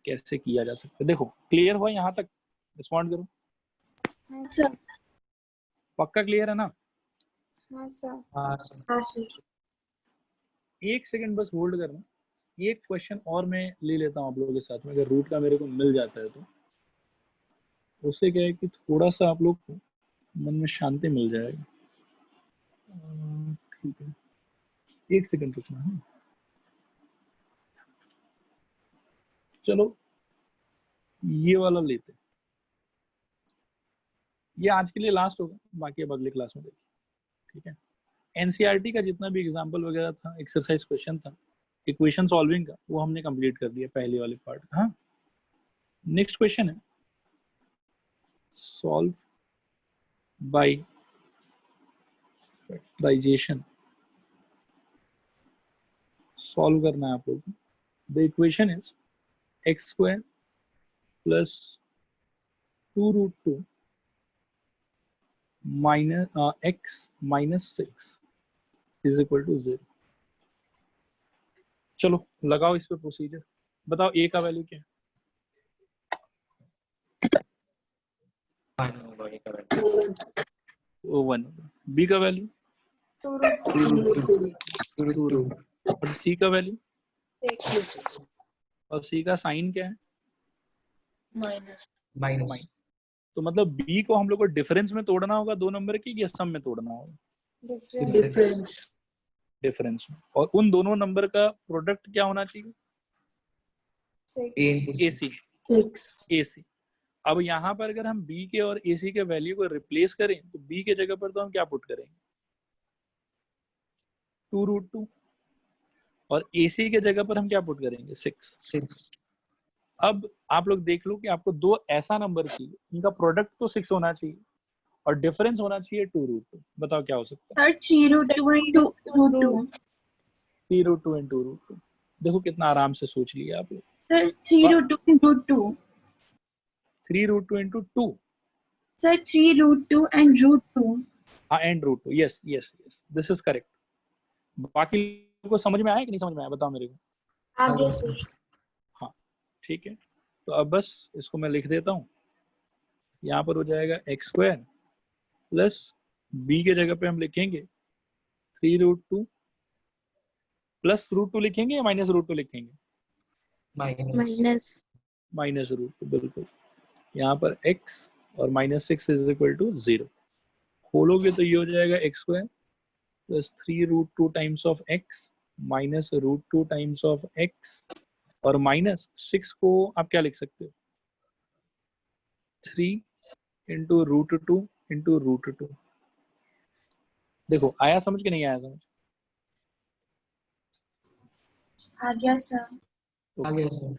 कैसे किया जा सकता है। देखो क्लियर हुआ यहाँ तक? रिस्पॉन्ड करो। हाँ सर। पक्का क्लियर है ना? हाँ सर। हाँ सर। हाँ सर। एक सेकंड बस होल्ड करना, एक क्वेश्चन और मैं ले लेता हूँ आप लोगों के साथ में, अगर रूट का मेरे को मिल जाता है तो उससे क्या है कि थोड़ा सा आप लोग को मन में शांति मिल जाएगी। ठीक है, एक सेकंड रुकना है। चलो ये वाला लेते हैं, ये आज के लिए लास्ट होगा, बाकी अब अगले क्लास में देखिए। ठीक है, एनसीईआरटी का जितना भी एग्जाम्पल वगैरह था, एक्सरसाइज क्वेश्चन था, इक्वेशन सॉल्विंग का, वो हमने कंप्लीट कर दिया पहले वाले पार्ट का। हाँ, नेक्स्ट क्वेश्चन है सॉल्व बाय फैक्टराइजेशन। सॉल्व करना है आप लोग को। The equation is x square plus 2√2 minus x minus 6 is equal to 0। चलो लगाओ इस पे प्रोसीजर, बताओ ए का वैल्यू क्या है? 1 होगा ये का वैल्यू। वो 1 होगा। बी का वैल्यू 2√2 और सी का वैल्यू, और सी का साइन क्या है? माइनस। माइनस। तो मतलब बी को हम लोग को डिफरेंस में तोड़ना होगा दो नंबर की, या सम में तोड़ना होगा? डिफरेंस। डिफरेंस में। और उन दोनों नंबर का प्रोडक्ट क्या होना चाहिए? AC। 6। AC। अब यहाँ पर अगर हम B के और AC के वैल्यू को रिप्लेस करें तो B के जगह पर तो हम क्या पुट करेंगे? 2√2 और AC के जगह पर हम क्या पुट करेंगे? 6। अब आप लोग देख लो कि आपको दो ऐसा नंबर चाहिए, इनका प्रोडक्ट तो 6 होना चाहिए और डिफरेंस होना चाहिए 2√2। बताओ क्या हो सकता है? Sir 3√2 into √2। 3√2 and 2√2। देखो कितना आराम से सोच लिया आप लोग। Sir 3√2 into 2। 3√2 into 2। Sir 3√2 and √2। हाँ, and √2। Yes yes yes, this is correct. बाकी लोगों को समझ में आया कि नहीं समझ में आया? बताओ मेरे को। आगे सर। हाँ ठीक है, तो अब बस इसको मैं लिख देता हूँ। यहाँ पर हो जाएगा एक्स स्क्वायर प्लस बी के जगह पे हम लिखेंगे 3√2 प्लस √2 लिखेंगे या माइनस √2 लिखेंगे? माइनस माइनस √2, बिल्कुल। यहाँ पर x और माइनस 6 इज इक्वल टू 0। खोलोगे तो ये हो जाएगा x square plus 3√2 times of x minus √2 times of x, और माइनस 6 को आप क्या लिख सकते हो? 3 इंटू √2 इंटू √2। देखो आया समझ के नहीं आया समझ? आ गया सर। आ गया सर।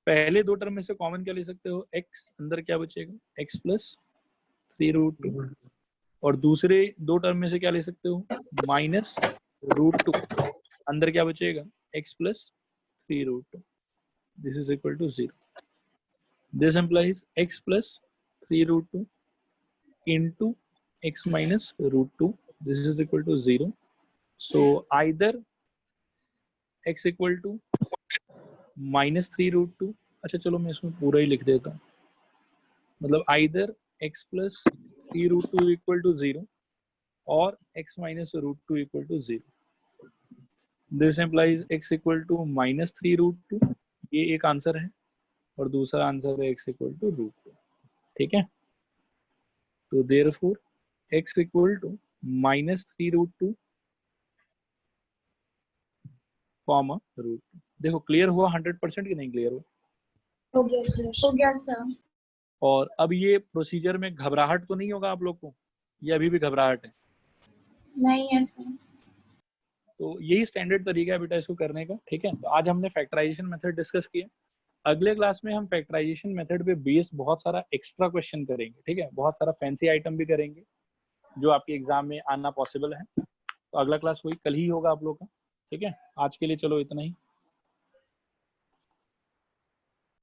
पहले दो टर्म में से कॉमन क्या ले सकते हो? x, अंदर क्या बचेगा? x प्लस 3√2, और दूसरे दो टर्म में से क्या ले सकते हो? माइनस √2, अंदर क्या बचेगा? x plus 3√2। This is equal to 0। This implies x plus 3√2 into x minus √2. This is equal to 0. So either x equal to minus 3√2। अच्छा चलो मैं इसमें पूरा ही लिख देता हूँ, मतलब either x plus 3√2 equal to 0 और x minus √2 equal to 0। This implies x equal to minus 3√2, ये एक आंसर है, और दूसरा आंसर है x equal to √2। ठीक है, तो therefore x equal to minus 3√2 comma √2। देखो क्लियर हुआ 100% कि नहीं क्लियर हुआ? हो गया सर। हो गया सर। और अब ये प्रोसीजर में घबराहट तो नहीं होगा आप लोग को, ये अभी भी घबराहट है? नहीं है सर। तो यही स्टैंडर्ड तरीका है बेटा इसको करने का। ठीक है, तो आज हमने फैक्टराइजेशन मेथड डिस्कस किया। अगले क्लास में हम फैक्टराइजेशन मेथड पे बेस्ड बहुत सारा एक्स्ट्रा क्वेश्चन करेंगे। ठीक है, बहुत सारा फैंसी आइटम भी करेंगे जो आपके एग्जाम में आना पॉसिबल है। तो अगला क्लास वही कल ही होगा आप लोग का। ठीक है, आज के लिए चलो इतना ही।